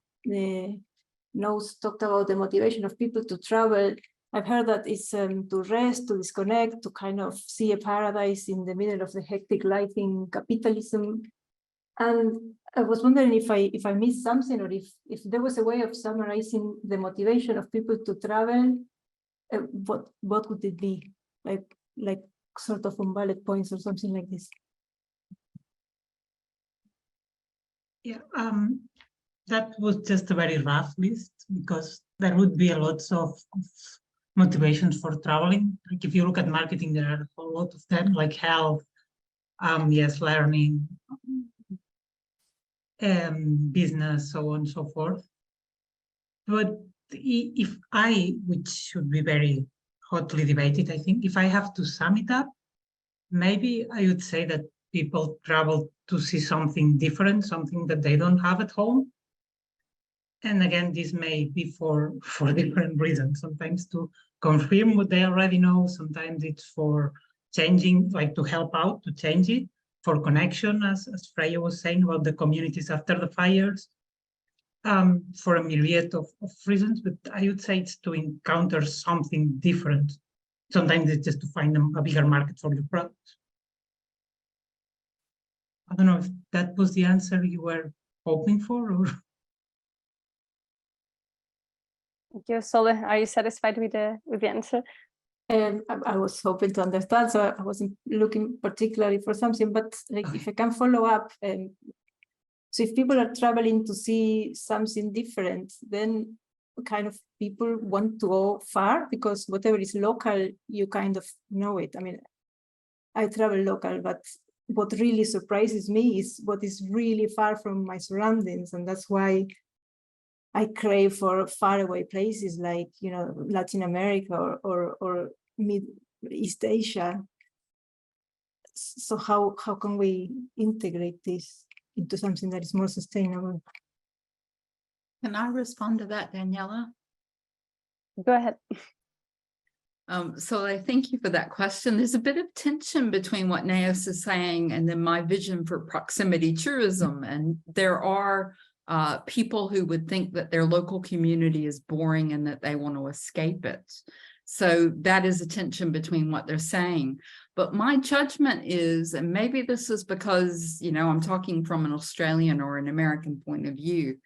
Speaker 4: Nose talked about, the motivation of people to travel, I've heard that it's to rest, to disconnect, to kind of see a paradise in the middle of the hectic life in capitalism. And I was wondering if I missed something, or if there was a way of summarizing the motivation of people to travel, what would it be? Like sort of on bullet points or something like this.
Speaker 2: Yeah, that was just a very rough list, because there would be a lot of motivations for traveling. Like if you look at marketing, there are a lot of them, like health, yes, learning, business, so on and so forth. But if which should be very hotly debated, I think, if I have to sum it up, maybe I would say that people travel to see something different, something that they don't have at home. And again, this may be for different reasons. Sometimes to confirm what they already know. Sometimes it's for changing, like to help out, to change it, for connection, as Freya was saying about the communities after the fires, for a myriad of reasons. But I would say it's to encounter something different. Sometimes it's just to find a bigger market for your products. I don't know if that was the answer you were hoping for, or...
Speaker 1: Thank you, Sole. Are you satisfied with the answer?
Speaker 4: I was hoping to understand, so I wasn't looking particularly for something, but like if I can follow up, so if people are traveling to see something different, then kind of people want to go far, because whatever is local, you kind of know it. I mean, I travel local, but what really surprises me is what is really far from my surroundings, and that's why I crave for faraway places like, you know, Latin America or Mid East Asia. So how can we integrate this into something that is more sustainable?
Speaker 3: Can I respond to that, Daniela?
Speaker 1: Go ahead.
Speaker 3: So I thank you for that question. There's a bit of tension between what Neos is saying and then my vision for proximity tourism. And there are people who would think that their local community is boring and that they want to escape it. So that is a tension between what they're saying. But my judgment is, and maybe this is because, you know, I'm talking from an Australian or an American point of view,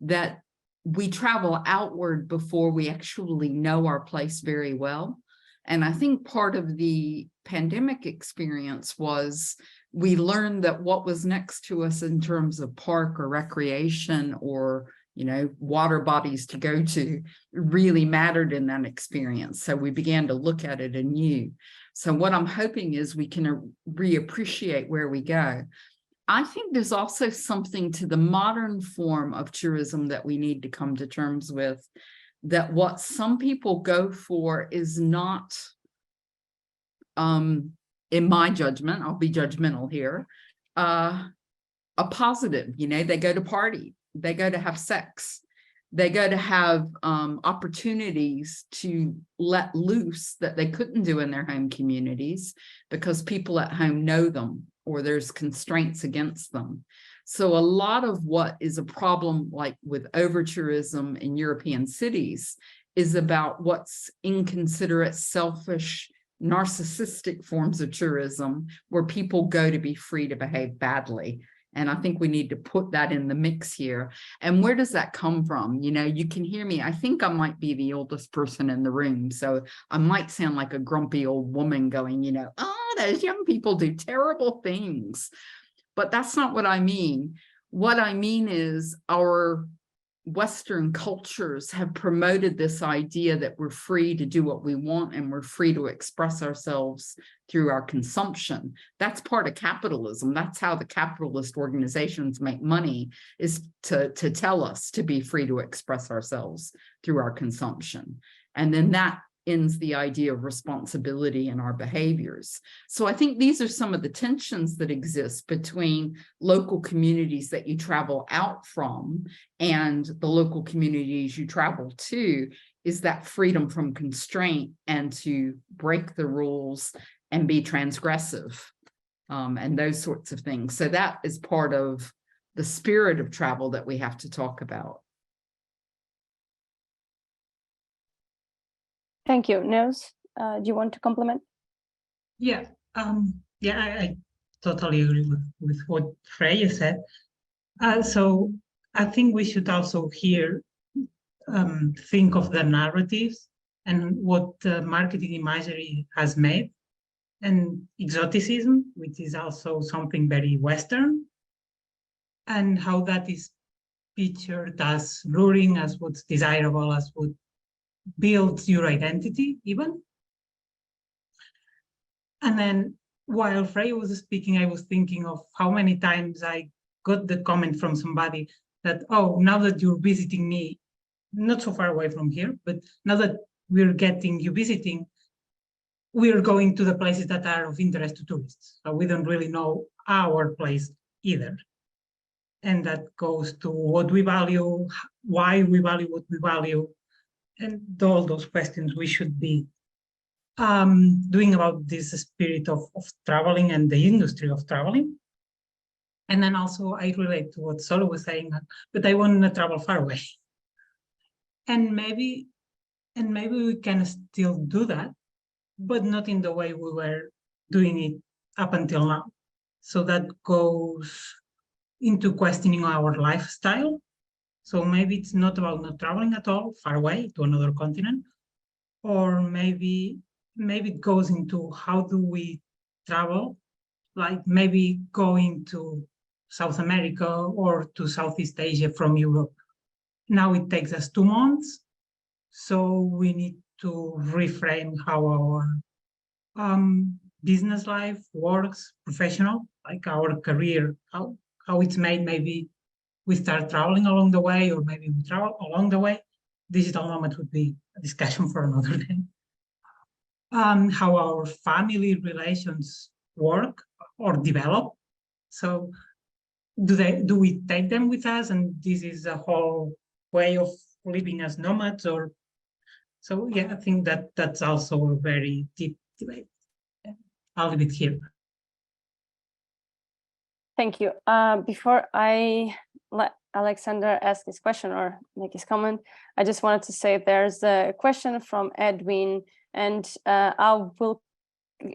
Speaker 3: that we travel outward before we actually know our place very well. And I think part of the pandemic experience was we learned that what was next to us in terms of park or recreation or, you know, water bodies to go to really mattered in that experience. So we began to look at it anew. So what I'm hoping is we can reappreciate where we go. I think there's also something to the modern form of tourism that we need to come to terms with, that what some people go for is not, in my judgment, I'll be judgmental here, a positive. You know, they go to party, they go to have sex, they go to have opportunities to let loose that they couldn't do in their home communities because people at home know them or there's constraints against them. So a lot of what is a problem, like with over-tourism in European cities, is about what's inconsiderate, selfish, narcissistic forms of tourism where people go to be free to behave badly. And I think we need to put that in the mix here. And where does that come from? You know, you can hear me. I think I might be the oldest person in the room. So I might sound like a grumpy old woman going, you know, oh, those young people do terrible things. But that's not what I mean. What I mean is our Western cultures have promoted this idea that we're free to do what we want and we're free to express ourselves through our consumption. That's part of capitalism. That's how the capitalist organizations make money, is to tell us to be free to express ourselves through our consumption. And then that ends the idea of responsibility in our behaviors. So I think these are some of the tensions that exist between local communities that you travel out from and the local communities you travel to, is that freedom from constraint and to break the rules and be transgressive and those sorts of things. So that is part of the spirit of travel that we have to talk about.
Speaker 1: Thank you. Nils, do you want to complement?
Speaker 2: Yeah, I totally agree with what Freya said. So I think we should also here think of the narratives and what the marketing imagery has made, and exoticism, which is also something very Western, and how that is pictured as luring, as what's desirable, as what builds your identity even. And then while Freya was speaking, I was thinking of how many times I got the comment from somebody that, oh, now that you're visiting me, not so far away from here, but now that we're getting you visiting, we're going to the places that are of interest to tourists. So we don't really know our place either. And that goes to what we value, why we value what we value, and all those questions we should be doing about this spirit of traveling and the industry of traveling. And then also I relate to what Solo was saying, but I want to travel far away. And maybe we can still do that, but not in the way we were doing it up until now. So that goes into questioning our lifestyle. So maybe it's not about not traveling at all, far away to another continent, or maybe it goes into how do we travel, like maybe going to South America or to Southeast Asia from Europe. Now it takes us 2 months, so we need to reframe how our business life works, professional, like our career, how it's made. Maybe we start traveling along the way, or maybe we travel along the way. Digital nomad would be a discussion for another day. How our family relations work or develop. So do we take them with us, and this is a whole way of living as nomads? Or so yeah, I think that's also a very deep debate. I'll leave it here.
Speaker 1: Thank you. Before I let Alexander ask his question or make his comment, I just wanted to say there's a question from Edwin, and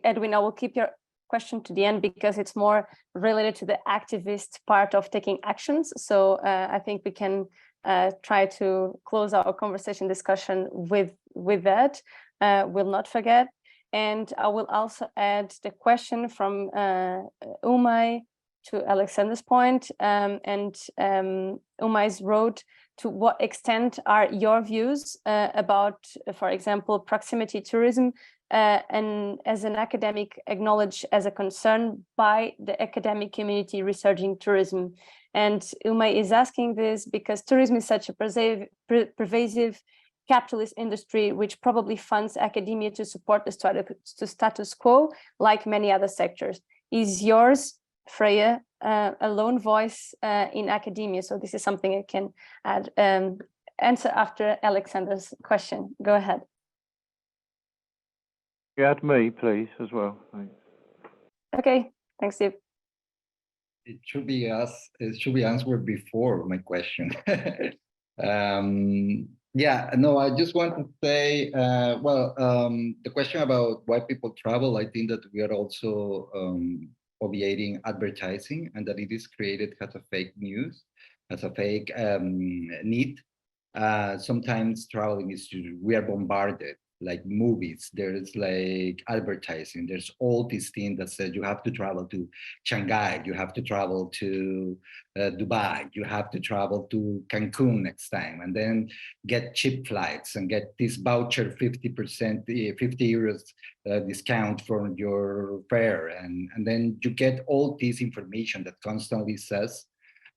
Speaker 1: Edwin, I will keep your question to the end because it's more related to the activist part of taking actions. So I think we can try to close our conversation discussion with that. We'll not forget. And I will also add the question from Umay to Alexander's point, and Umay's wrote, to what extent are your views about, for example, proximity tourism, and as an academic acknowledged as a concern by the academic community researching tourism? And Umay is asking this because tourism is such a pervasive capitalist industry, which probably funds academia to support the status quo, like many other sectors. Is yours, Freya, a lone voice in academia? So this is something I can add. Answer after Alexander's question. Go ahead.
Speaker 5: You add me, please, as well. Thanks.
Speaker 1: Okay, thanks, Steve.
Speaker 6: It should be answered before my question. Yeah, no, I just want to say, the question about why people travel, I think that we are also obviating advertising, and that it is created as a fake news, as a fake need. Sometimes traveling is we are bombarded, like movies, there's like advertising, there's all these things that says you have to travel to Shanghai, you have to travel to Dubai, you have to travel to Cancun next time, and then get cheap flights and get this voucher 50%, 50 euros discount from your fare. And then you get all this information that constantly says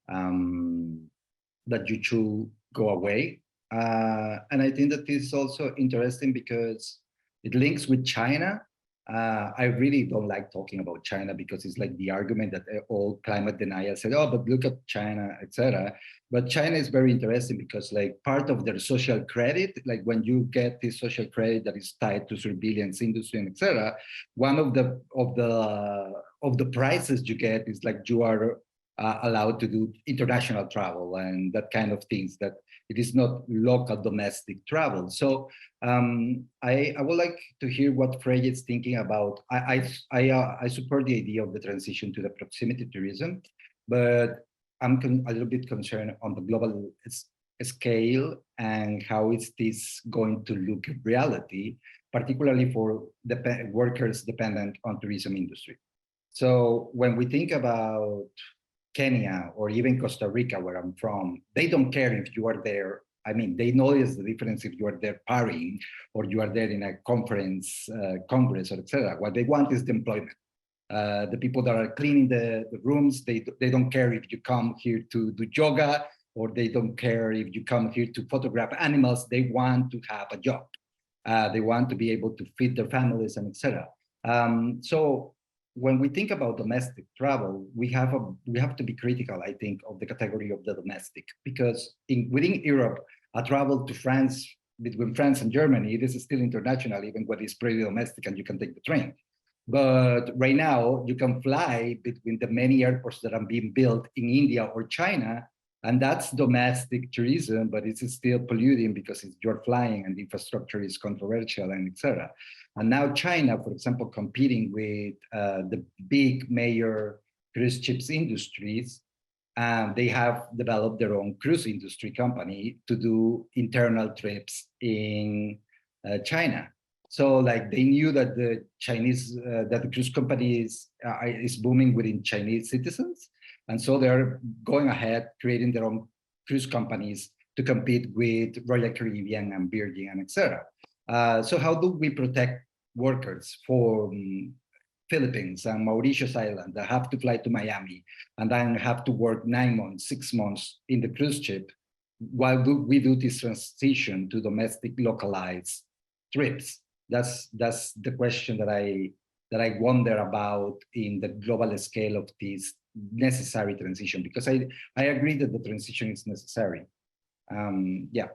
Speaker 6: that you should go away. And I think that this is also interesting because it links with China. I really don't like talking about China because it's like the argument that all climate deniers said, oh, but look at China, etc. But China is very interesting because like part of their social credit, like when you get this social credit that is tied to surveillance industry and etc., one of the prizes you get is like you are allowed to do international travel and that kind of things, that it is not local domestic travel. So I would like to hear what Freya is thinking about. I support the idea of the transition to the proximity tourism, but I'm a little bit concerned on the global scale and how is this going to look in reality, particularly for the workers dependent on tourism industry. So when we think about Kenya or even Costa Rica, where I'm from, they don't care if you are there. I mean, they notice the difference if you are there partying or you are there in a conference, congress, or etc. What they want is the employment. The people that are cleaning the rooms, they don't care if you come here to do yoga, or they don't care if you come here to photograph animals. They want to have a job. They want to be able to feed their families and etc. So when we think about domestic travel, we have to be critical, I think, of the category of the domestic, because within Europe, a travel to France, between France and Germany, it is still international, even when it's pretty domestic and you can take the train. But right now, you can fly between the many airports that are being built in India or China, and that's domestic tourism, but it's still polluting because you're flying and the infrastructure is controversial and etc. And now China, for example, competing with the big major cruise ships industries, they have developed their own cruise industry company to do internal trips in China. So like they knew that the Chinese, that the cruise company is booming within Chinese citizens. And so they're going ahead, creating their own cruise companies to compete with Royal Caribbean and Virgin and etc. So how do we protect workers for Philippines and Mauritius Island that have to fly to Miami and then have to work 9 months, 6 months in the cruise ship? While do we do this transition to domestic localized trips? That's the question that I wonder about in the global scale of this necessary transition, because I agree that the transition is necessary. Yeah.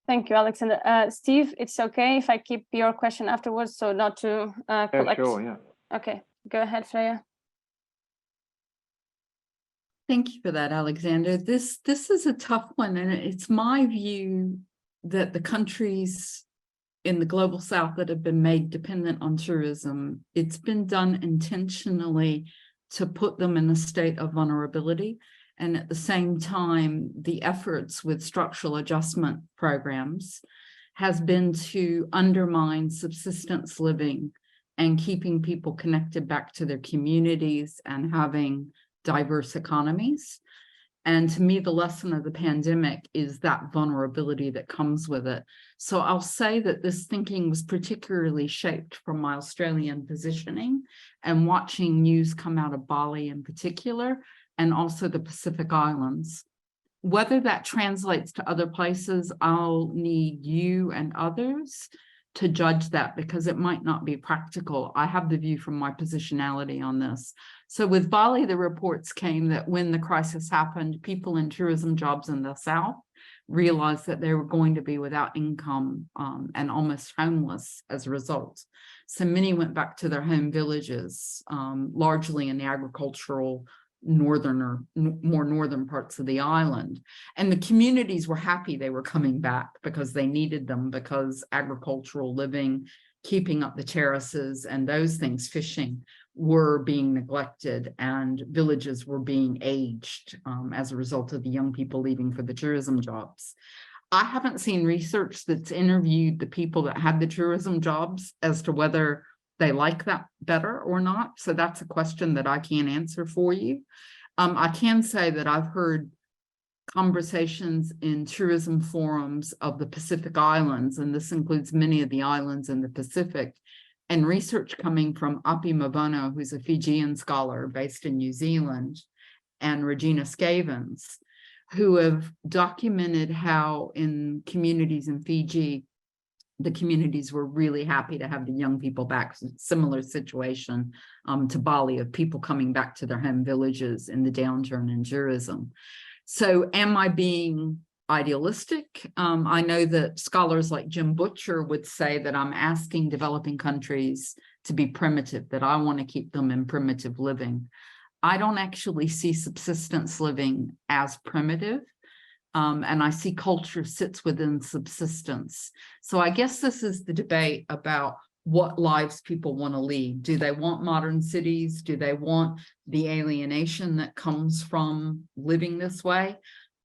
Speaker 1: Thank you, Alexander. Steve, it's okay if I keep your question afterwards, so not to collect.
Speaker 5: Yeah, sure, yeah.
Speaker 1: Okay, go ahead, Freya.
Speaker 3: Thank you for that, Alexander. This is a tough one, and it's my view that the countries in the global south that have been made dependent on tourism, it's been done intentionally to put them in a state of vulnerability. And at the same time, the efforts with structural adjustment programs has been to undermine subsistence living and keeping people connected back to their communities and having diverse economies. And to me, the lesson of the pandemic is that vulnerability that comes with it. So I'll say that this thinking was particularly shaped from my Australian positioning and watching news come out of Bali in particular, and also the Pacific Islands. Whether that translates to other places, I'll need you and others to judge that, because it might not be practical. I have the view from my positionality on this. So with Bali, the reports came that when the crisis happened, people in tourism jobs in the South realized that they were going to be without income and almost homeless as a result. So many went back to their home villages, largely in the agricultural more northern parts of the island. And the communities were happy they were coming back because they needed them, because agricultural living, keeping up the terraces and those things, fishing, were being neglected, and villages were being aged as a result of the young people leaving for the tourism jobs. I haven't seen research that's interviewed the people that had the tourism jobs as to whether they like that better or not. So that's a question that I can't answer for you. I can say that I've heard conversations in tourism forums of the Pacific Islands, and this includes many of the islands in the Pacific, and research coming from Api Mabono, who's a Fijian scholar based in New Zealand, and Regina Scavens, who have documented how in communities in Fiji, the communities were really happy to have the young people back. Similar situation to Bali, of people coming back to their home villages in the downturn in tourism. So am I being idealistic? I know that scholars like Jim Butcher would say that I'm asking developing countries to be primitive, that I want to keep them in primitive living. I don't actually see subsistence living as primitive. And I see culture sits within subsistence. So I guess this is the debate about what lives people want to lead. Do they want modern cities? Do they want the alienation that comes from living this way?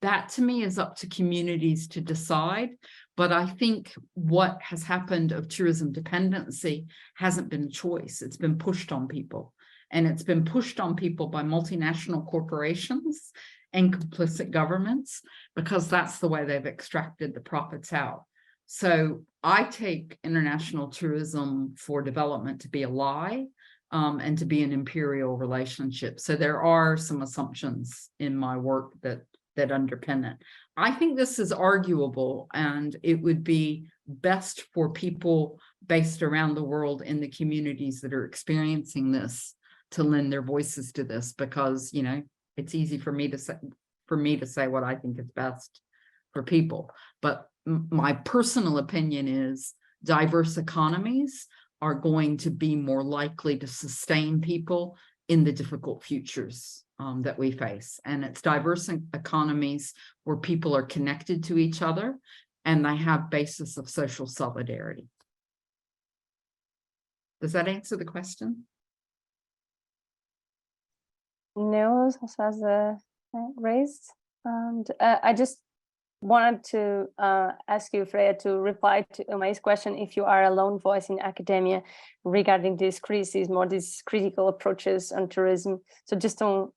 Speaker 3: That to me is up to communities to decide. But I think what has happened of tourism dependency hasn't been a choice. It's been pushed on people. And it's been pushed on people by multinational corporations and complicit governments, because that's the way they've extracted the profits out. So I take international tourism for development to be a lie and to be an imperial relationship. So there are some assumptions in my work that underpin it. I think this is arguable, and it would be best for people based around the world in the communities that are experiencing this to lend their voices to this, because, you know, it's easy for me to say what I think is best for people. But my personal opinion is diverse economies are going to be more likely to sustain people in the difficult futures that we face. And it's diverse economies where people are connected to each other and they have basis of social solidarity. Does that answer the question?
Speaker 1: No, has raised, and I just wanted to ask you, Freya, to reply to Umai's question, if you are a lone voice in academia regarding this criticism or these critical approaches on tourism. So just don't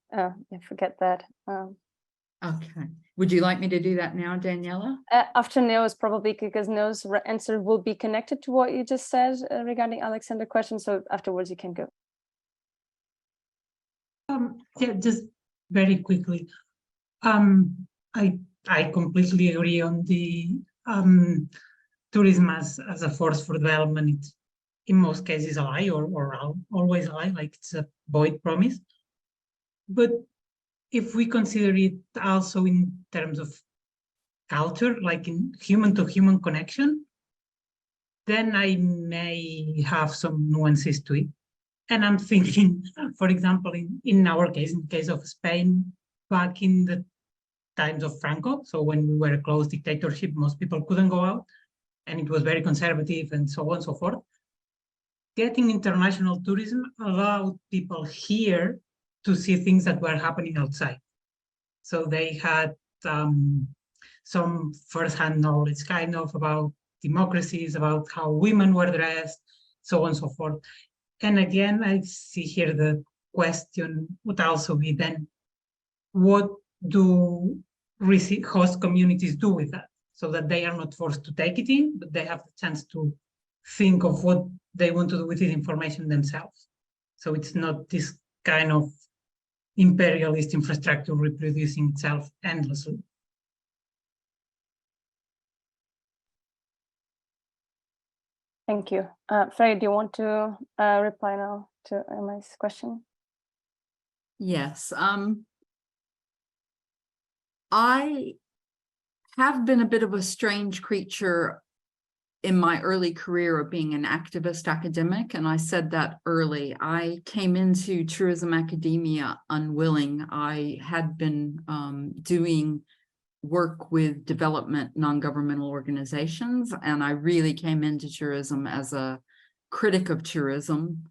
Speaker 1: forget that.
Speaker 3: Okay. Would you like me to do that now, Daniela?
Speaker 1: After Neo's, probably, because Neo's answer will be connected to what you just said regarding Alexander's question. So afterwards you can go.
Speaker 2: Yeah, just very quickly. I completely agree on the tourism as a force for development. It's in most cases a lie, or always a lie, like it's a void promise. But if we consider it also in terms of culture, like in human-to-human connection, then I may have some nuances to it. And I'm thinking, for example, in our case, in the case of Spain, back in the times of Franco. So when we were a closed dictatorship, most people couldn't go out, and it was very conservative and so on and so forth. Getting international tourism allowed people here to see things that were happening outside. So they had some first-hand knowledge kind of about democracies, about how women were dressed, so on and so forth. And again, I see here the question would also be then, what do host communities do with that? So that they are not forced to take it in, but they have the chance to think of what they want to do with this information themselves. So it's not this kind of imperialist infrastructure reproducing itself endlessly.
Speaker 1: Thank you. Freya, do you want to reply now to Emma's question?
Speaker 3: Yes. I have been a bit of a strange creature in my early career of being an activist academic, and I said that early. I came into tourism academia unwilling. I had been doing work with development non-governmental organizations, and I really came into tourism as a critic of tourism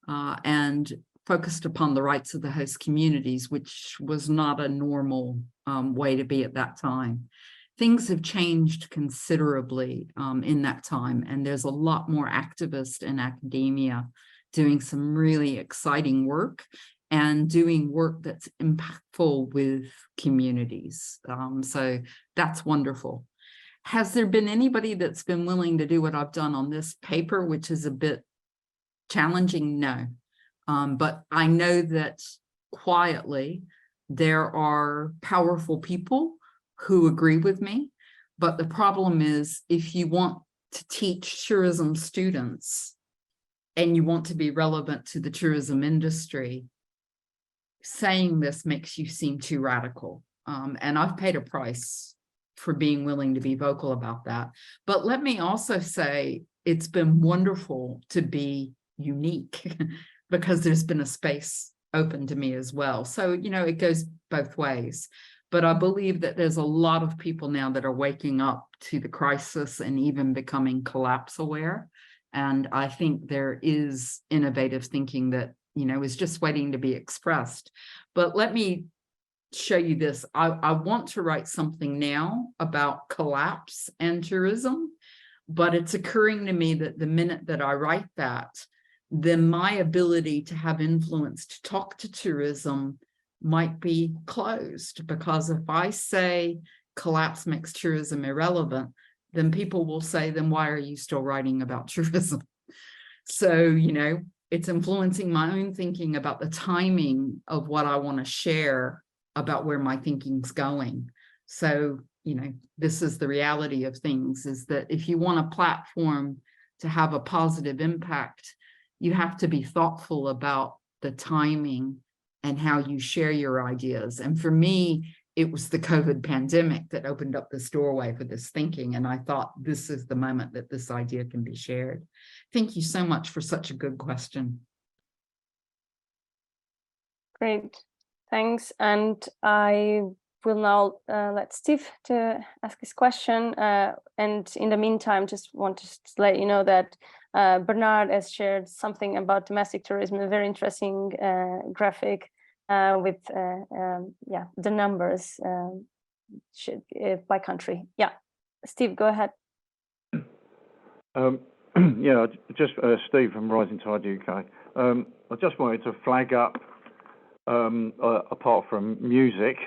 Speaker 3: and focused upon the rights of the host communities, which was not a normal way to be at that time. Things have changed considerably in that time, and there's a lot more activists in academia doing some really exciting work and doing work that's impactful with communities. So that's wonderful. Has there been anybody that's been willing to do what I've done on this paper, which is a bit challenging? No. But I know that quietly there are powerful people who agree with me. But the problem is, if you want to teach tourism students and you want to be relevant to the tourism industry, saying this makes you seem too radical. And I've paid a price for being willing to be vocal about that. But let me also say, it's been wonderful to be unique because there's been a space open to me as well. So, you know, it goes both ways. But I believe that there's a lot of people now that are waking up to the crisis and even becoming collapse aware. And I think there is innovative thinking that, you know, is just waiting to be expressed. But let me show you this. I want to write something now about collapse and tourism, but it's occurring to me that the minute that I write that, then my ability to have influence to talk to tourism might be closed, because if I say collapse makes tourism irrelevant, then people will say, then why are you still writing about tourism? So, you know, it's influencing my own thinking about the timing of what I want to share about where my thinking's going. So, you know, this is the reality of things, is that if you want a platform to have a positive impact, you have to be thoughtful about the timing and how you share your ideas. And for me, it was the COVID pandemic that opened up this doorway for this thinking. And I thought this is the moment that this idea can be shared. Thank you so much for such a good question.
Speaker 1: Great, thanks. And I will now let Steve to ask his question. And in the meantime, just want to let you know that Bernard has shared something about domestic tourism, a very interesting graphic with the numbers by country. Yeah, Steve, go ahead.
Speaker 5: Yeah, just Steve from Rising Tide UK. I just wanted to flag up, apart from music,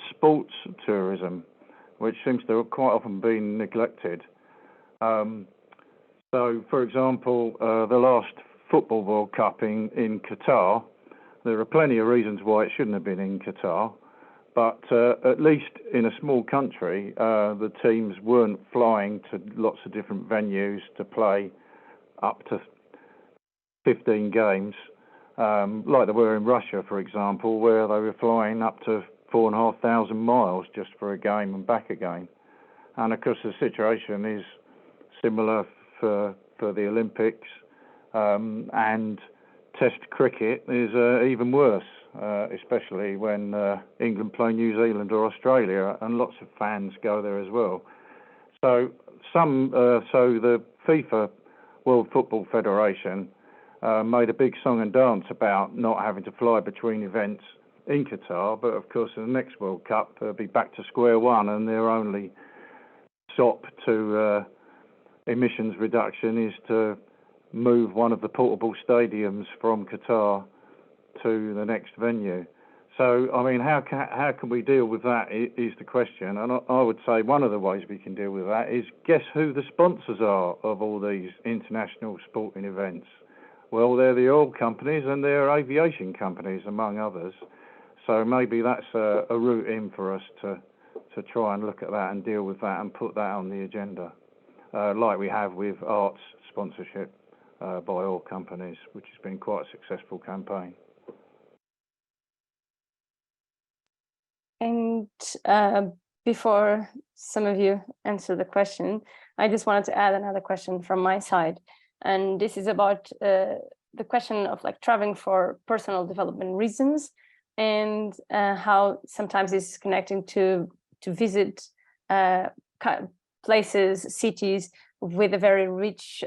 Speaker 5: sports tourism, which seems to have quite often been neglected. So, for example, the last Football World Cup in Qatar, there are plenty of reasons why it shouldn't have been in Qatar, but at least in a small country, the teams weren't flying to lots of different venues to play up to 15 games, like they were in Russia, for example, where they were flying up to 4,500 miles just for a game and back again. And of course, the situation is similar for the Olympics, and Test cricket is even worse. especially when England play New Zealand or Australia, and lots of fans go there as well. So the FIFA World Football Federation made a big song and dance about not having to fly between events in Qatar, but of course in the next World Cup they'll be back to square one, and their only stop to emissions reduction is to move one of the portable stadiums from Qatar to the next venue. So, I mean, how can we deal with that is the question. And I would say one of the ways we can deal with that is guess who the sponsors are of all these international sporting events. Well, they're the oil companies and they're aviation companies, among others. So maybe that's a route in for us to try and look at that and deal with that and put that on the agenda, like we have with arts sponsorship by oil companies, which has been quite a successful campaign.
Speaker 1: And before some of you answer the question, I just wanted to add another question from my side. And this is about the question of like traveling for personal development reasons, and how sometimes this is connecting to visit places, cities with a very rich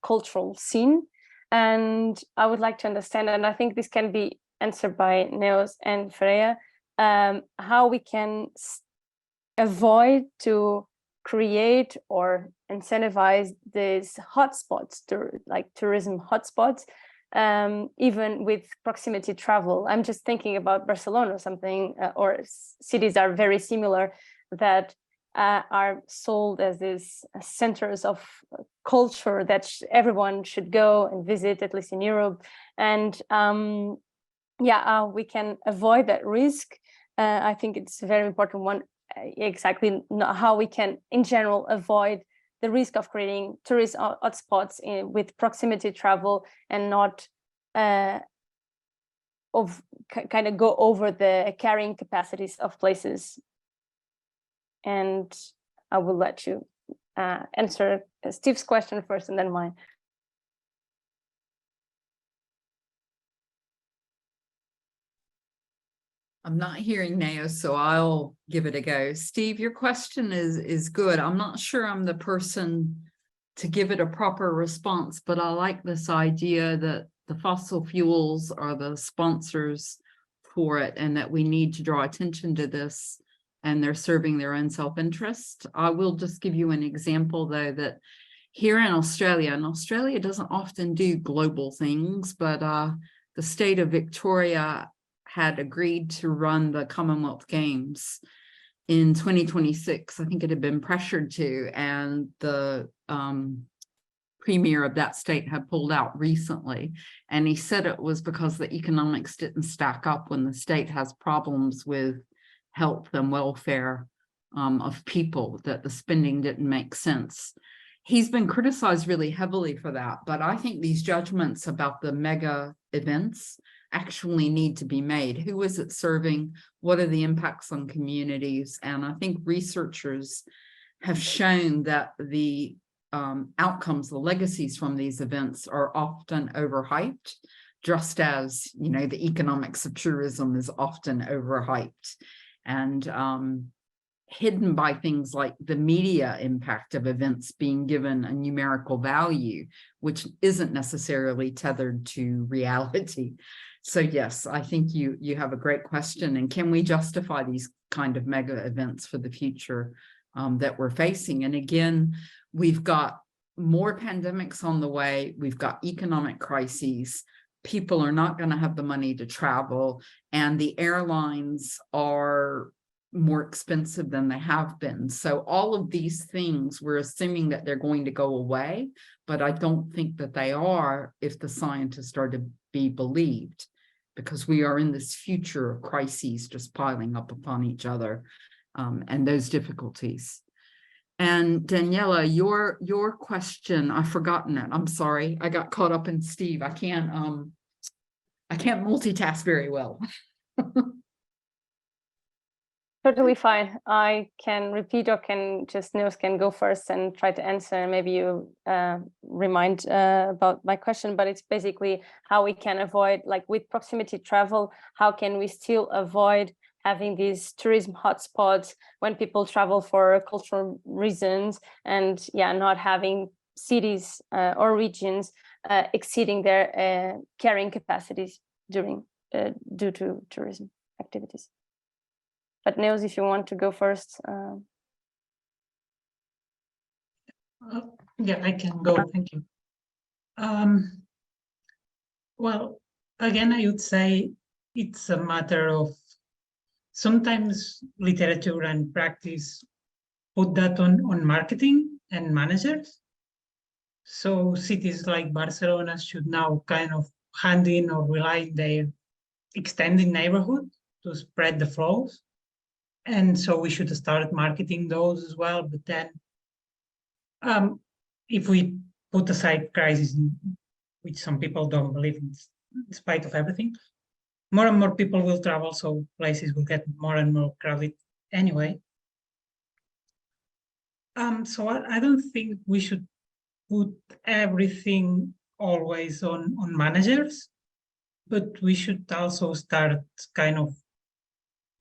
Speaker 1: cultural scene. And I would like to understand, and I think this can be answered by Neos and Freya, how we can avoid to create or incentivize these hotspots, like tourism hotspots, even with proximity travel. I'm just thinking about Barcelona or something, or cities are very similar that are sold as these centers of culture that everyone should go and visit, at least in Europe. And we can avoid that risk. I think it's a very important one, exactly how we can, in general, avoid the risk of creating tourist hotspots with proximity travel and not kind of go over the carrying capacities of places. And I will let you answer Steve's question first and then mine.
Speaker 3: I'm not hearing Neo, so I'll give it a go. Steve, your question is good. I'm not sure I'm the person to give it a proper response, but I like this idea that the fossil fuels are the sponsors for it and that we need to draw attention to this, and they're serving their own self-interest. I will just give you an example, though, that here in Australia, and Australia doesn't often do global things, but the state of Victoria had agreed to run the Commonwealth Games in 2026. I think it had been pressured to, and the premier of that state had pulled out recently. And he said it was because the economics didn't stack up when the state has problems with health and welfare of people, that the spending didn't make sense. He's been criticized really heavily for that, but I think these judgments about the mega events actually need to be made. Who is it serving? What are the impacts on communities? And I think researchers have shown that the outcomes, the legacies from these events are often overhyped, just as, you know, the economics of tourism is often overhyped and hidden by things like the media impact of events being given a numerical value, which isn't necessarily tethered to reality. So yes, I think you have a great question. And can we justify these kind of mega events for the future that we're facing? And again, we've got more pandemics on the way. We've got economic crises. People are not going to have the money to travel, and the airlines are more expensive than they have been. So all of these things, we're assuming that they're going to go away, but I don't think that they are if the scientists are to be believed, because we are in this future of crises just piling up upon each other and those difficulties. And Daniela, your question, I've forgotten it. I'm sorry. I got caught up in Steve. I can't multitask very well.
Speaker 1: Totally fine. I can repeat or can just Nils can go first and try to answer. Maybe you remind about my question, but it's basically how we can avoid, like with proximity travel, how can we still avoid having these tourism hotspots when people travel for cultural reasons, and not having cities or regions exceeding their carrying capacities due to tourism activities. But Nils, if you want to go first.
Speaker 2: Yeah, I can go. Thank you. Well, again, I would say it's a matter of sometimes literature and practice put that on marketing and managers. So cities like Barcelona should now kind of hand in or rely on their extended neighborhood to spread the flows. And so we should start marketing those as well. But then if we put aside crisis, which some people don't believe in spite of everything, more and more people will travel, so places will get more and more crowded anyway. So I don't think we should put everything always on managers, but we should also start kind of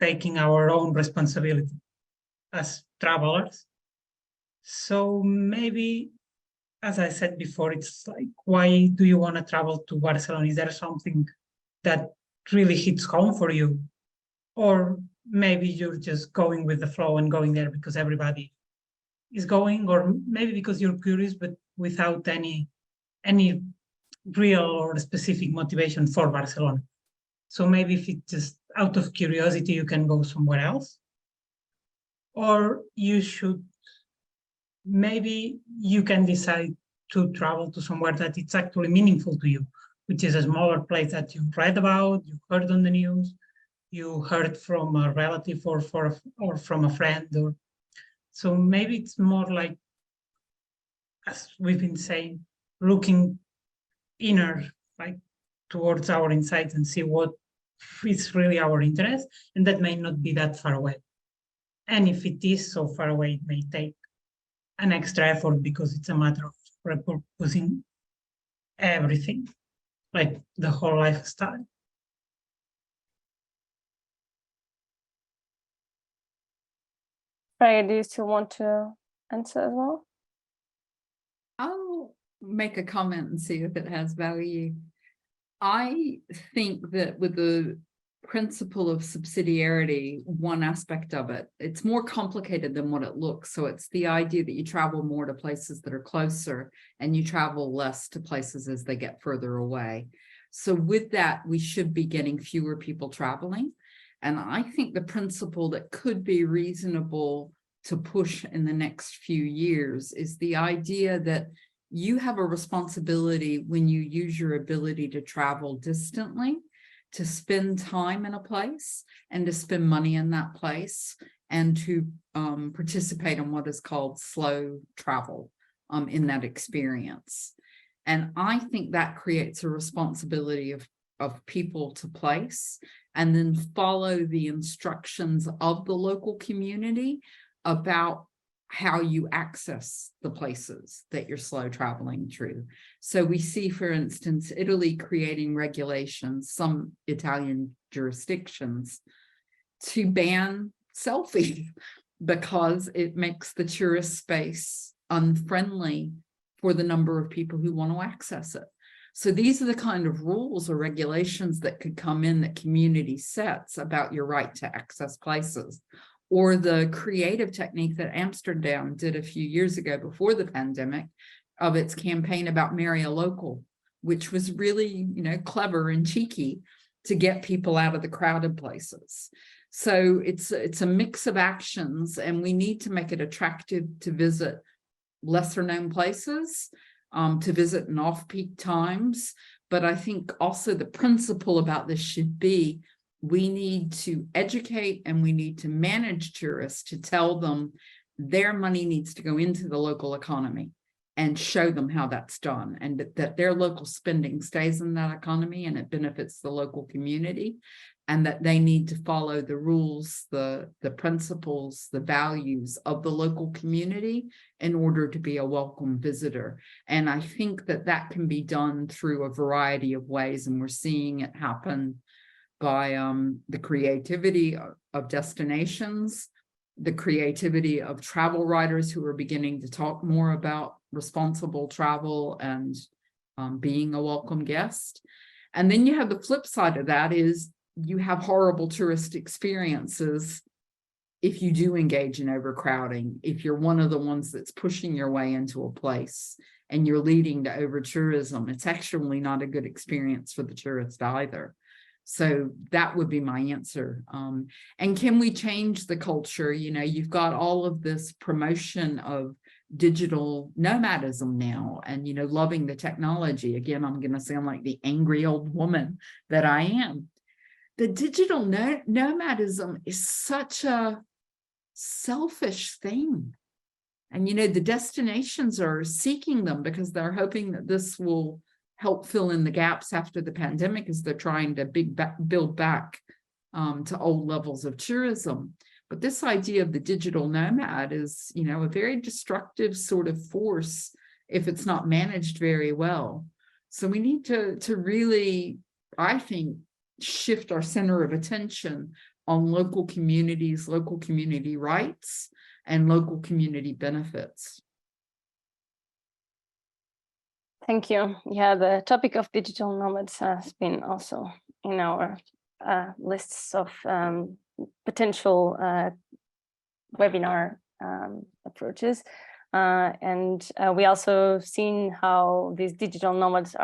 Speaker 2: taking our own responsibility as travelers. So maybe, as I said before, it's like, why do you want to travel to Barcelona? Is there something that really hits home for you? Or maybe you're just going with the flow and going there because everybody is going, or maybe because you're curious, but without any real or specific motivation for Barcelona. So maybe if it's just out of curiosity, you can go somewhere else. Or you should, maybe you can decide to travel to somewhere that it's actually meaningful to you, which is a smaller place that you read about, you heard on the news, you heard from a relative or from a friend. Or so maybe it's more like, as we've been saying, looking inner, like towards our insights and see what is really our interest, and that may not be that far away. And if it is so far away, it may take an extra effort because it's a matter of repurposing everything, like the whole lifestyle.
Speaker 1: Freya, do you still want to answer as well?
Speaker 3: I'll make a comment and see if it has value. I think that with the principle of subsidiarity, one aspect of it, it's more complicated than what it looks. So it's the idea that you travel more to places that are closer and you travel less to places as they get further away. So with that, we should be getting fewer people traveling. And I think the principle that could be reasonable to push in the next few years is the idea that you have a responsibility when you use your ability to travel distantly, to spend time in a place and to spend money in that place, and to participate in what is called slow travel in that experience. And I think that creates a responsibility of people to place, and then follow the instructions of the local community about how you access the places that you're slow traveling through. So we see, for instance, Italy creating regulations, some Italian jurisdictions, to ban selfies because it makes the tourist space unfriendly for the number of people who want to access it. So these are the kind of rules or regulations that could come in that community sets about your right to access places. Or the creative technique that Amsterdam did a few years ago before the pandemic of its campaign about Marry a Local, which was really, clever and cheeky to get people out of the crowded places. So it's a mix of actions, and we need to make it attractive to visit lesser known places, to visit in off-peak times. But I think also the principle about this should be, we need to educate and we need to manage tourists to tell them their money needs to go into the local economy and show them how that's done, and that their local spending stays in that economy and it benefits the local community. and that they need to follow the rules, the principles, the values of the local community in order to be a welcome visitor. And I think that that can be done through a variety of ways, and we're seeing it happen by the creativity of destinations, the creativity of travel writers who are beginning to talk more about responsible travel and being a welcome guest. And then you have the flip side of that is you have horrible tourist experiences if you do engage in overcrowding, if you're one of the ones that's pushing your way into a place and you're leading to over-tourism. It's actually not a good experience for the tourist either. So that would be my answer. And can we change the culture? You know, you've got all of this promotion of digital nomadism now and, you know, loving the technology. Again, I'm going to sound like the angry old woman that I am. The digital nomadism is such a selfish thing. And, you know, the destinations are seeking them because they're hoping that this will help fill in the gaps after the pandemic as they're trying to build back to old levels of tourism. But this idea of the digital nomad is, you know, a very destructive sort of force if it's not managed very well. So we need to really, I think, shift our center of attention on local communities, local community rights, and local community benefits.
Speaker 1: Thank you. Yeah, the topic of digital nomads has been also in our lists of potential webinar approaches. And we also seen how these digital nomads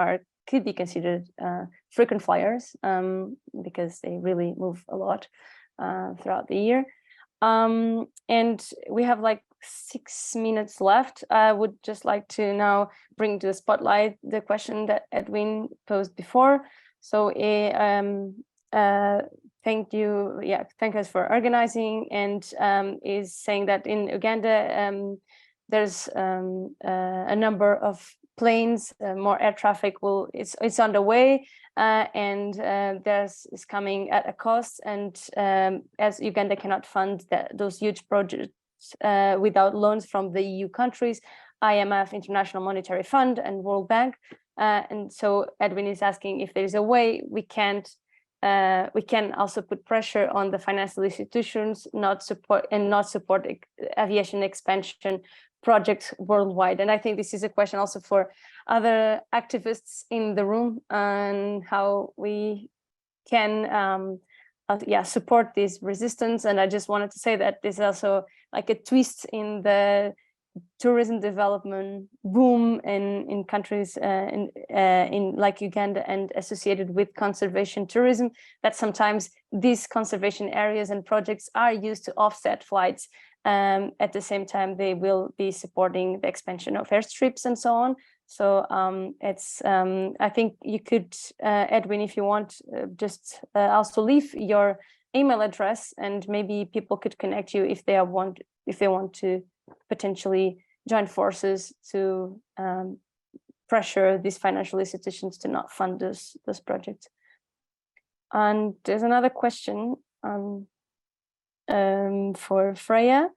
Speaker 1: could be considered frequent flyers because they really move a lot throughout the year. And we have like 6 minutes left. I would just like to now bring to the spotlight the question that Edwin posed before. So thank you. Yeah, thank us for organizing, and is saying that in Uganda there's a number of planes, more air traffic it's on the way, and is coming at a cost. And as Uganda cannot fund those huge projects without loans from the EU countries, IMF, International Monetary Fund, and World Bank. And so Edwin is asking if there is a way we can also put pressure on the financial institutions not support aviation expansion projects worldwide. And I think this is a question also for other activists in the room, and how we can support this resistance. And I just wanted to say that there's also like a twist in the tourism development boom in countries in like Uganda and associated with conservation tourism, that sometimes these conservation areas and projects are used to offset flights. At the same time, they will be supporting the expansion of airstrips and so on. So it's I think you could, Edwin, if you want, just also leave your email address, and maybe people could connect you if they want to potentially join forces to pressure these financial institutions to not fund those projects. And there's another question for Freya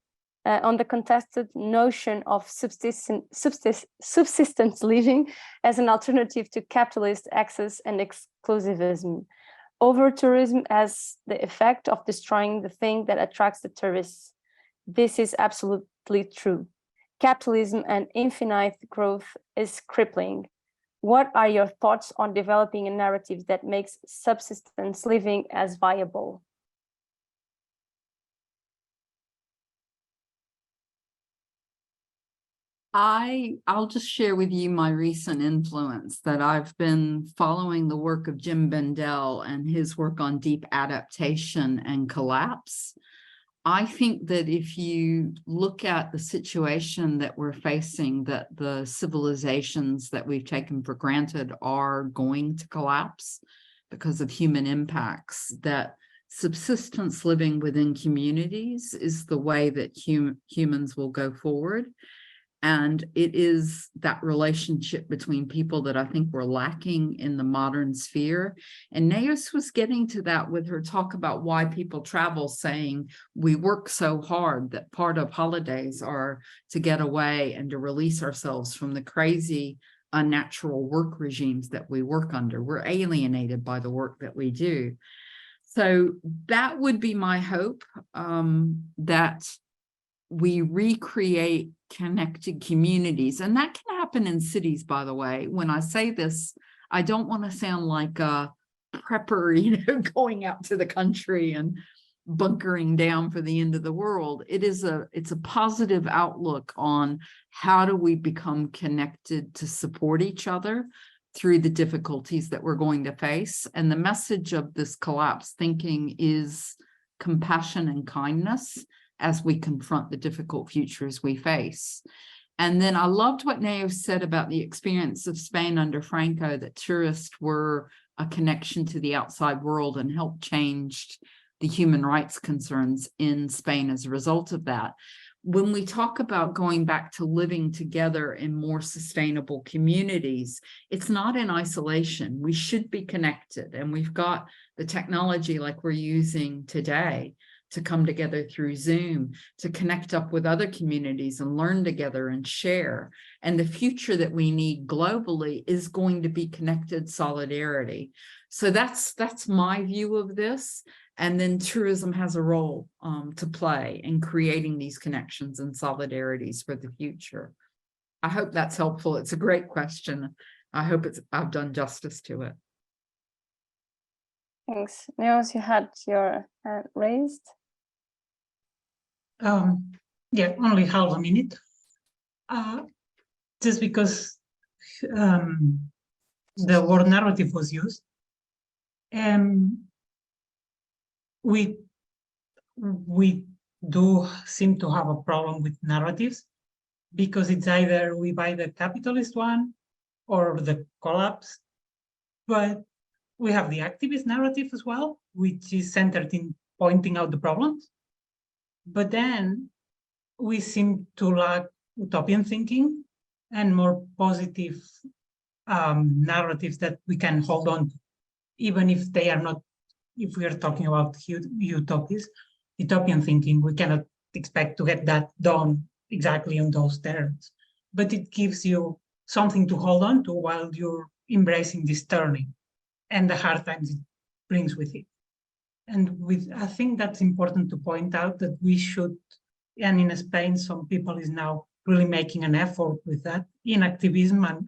Speaker 1: on the contested notion of subsistence living as an alternative to capitalist access and exclusivism. Over-tourism has the effect of destroying the thing that attracts the tourists. This is absolutely true. Capitalism and infinite growth is crippling. What are your thoughts on developing a narrative that makes subsistence living as viable?
Speaker 3: I'll just share with you my recent influence, that I've been following the work of Jim Bendell and his work on deep adaptation and collapse. I think that if you look at the situation that we're facing, that the civilizations that we've taken for granted are going to collapse because of human impacts, that subsistence living within communities is the way that humans will go forward. And it is that relationship between people that I think we're lacking in the modern sphere. And Naos was getting to that with her talk about why people travel, saying we work so hard that part of holidays are to get away and to release ourselves from the crazy, unnatural work regimes that we work under. We're alienated by the work that we do. So that would be my hope, that we recreate connected communities. And that can happen in cities, by the way. When I say this, I don't want to sound like a prepper, going out to the country and bunkering down for the end of the world. It's a positive outlook on how do we become connected to support each other through the difficulties that we're going to face. And the message of this collapse thinking is compassion and kindness as we confront the difficult futures we face. And then I loved what Neo said about the experience of Spain under Franco, that tourists were a connection to the outside world and helped change the human rights concerns in Spain as a result of that. When we talk about going back to living together in more sustainable communities, it's not in isolation. We should be connected, and we've got the technology like we're using today to come together through Zoom, to connect up with other communities and learn together and share. And the future that we need globally is going to be connected solidarity. So that's my view of this. And then tourism has a role to play in creating these connections and solidarities for the future. I hope that's helpful. It's a great question. I hope I've done justice to it.
Speaker 1: Thanks. Niels, you had your hand raised.
Speaker 2: Yeah, only half a minute. Just because the word narrative was used. We do seem to have a problem with narratives, because it's either we buy the capitalist one or the collapse. But we have the activist narrative as well, which is centered in pointing out the problems. But then we seem to lack utopian thinking and more positive narratives that we can hold on to, even if they are not, if we are talking about utopian thinking, we cannot expect to get that done exactly on those terms. But it gives you something to hold on to while you're embracing this turning and the hard times it brings with it. And I think that's important to point out, that we should, and in Spain, some people is now really making an effort with that in activism, and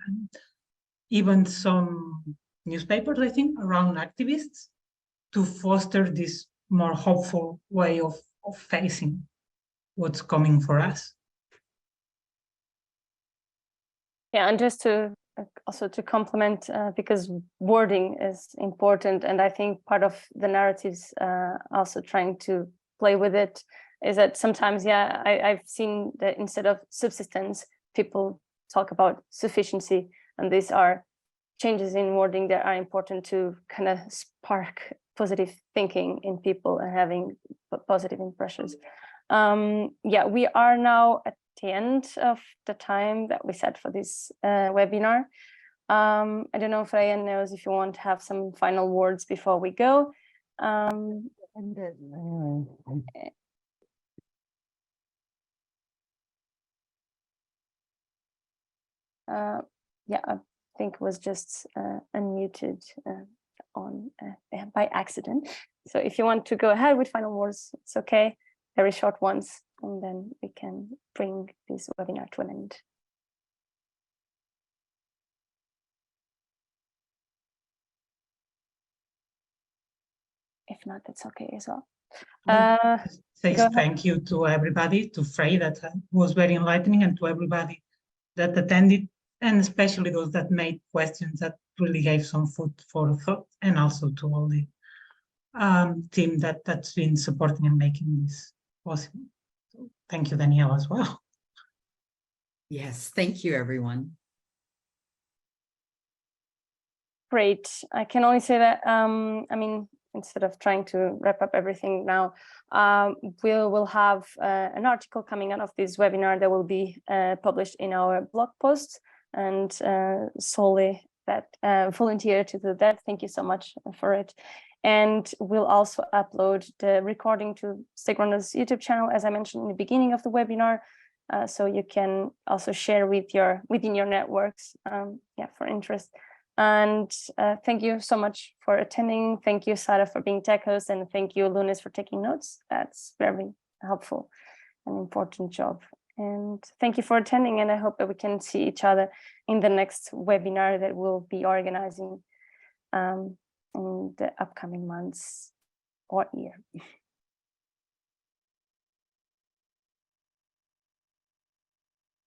Speaker 2: even some newspapers, I think, around activists, to foster this more hopeful way of facing what's coming for us.
Speaker 1: Yeah, and just to also to complement, because wording is important, and I think part of the narratives also trying to play with it is that sometimes, yeah, I've seen that instead of subsistence, people talk about sufficiency, and these are changes in wording that are important to kind of spark positive thinking in people and having positive impressions. Yeah, we are now at the end of the time that we set for this webinar. I don't know if Ryan knows if you want to have some final words before we go. Yeah, I think it was just unmuted on by accident. So if you want to go ahead with final words, it's okay. Very short ones, and then we can bring this webinar to an end. If not, that's okay as well.
Speaker 2: Say thank you to everybody, to Frey, that was very enlightening, and to everybody that attended, and especially those that made questions that really gave some food for thought, and also to all the team that's been supporting and making this possible. So thank you, Danielle, as well.
Speaker 3: Yes, thank you, everyone.
Speaker 1: Great. I can only say that, I mean, instead of trying to wrap up everything now, we will have an article coming out of this webinar that will be published in our blog post, and solely that volunteer to do that. Thank you so much for it. And we'll also upload the recording to Stegronda's YouTube channel, as I mentioned in the beginning of the webinar, so you can also share with within your networks, for interest. And thank you so much for attending. Thank you, Sara, for being tech host, and thank you, Lunes, for taking notes. That's very helpful and important job. And thank you for attending, and I hope that we can see each other in the next webinar that we'll be organizing in the upcoming months or year.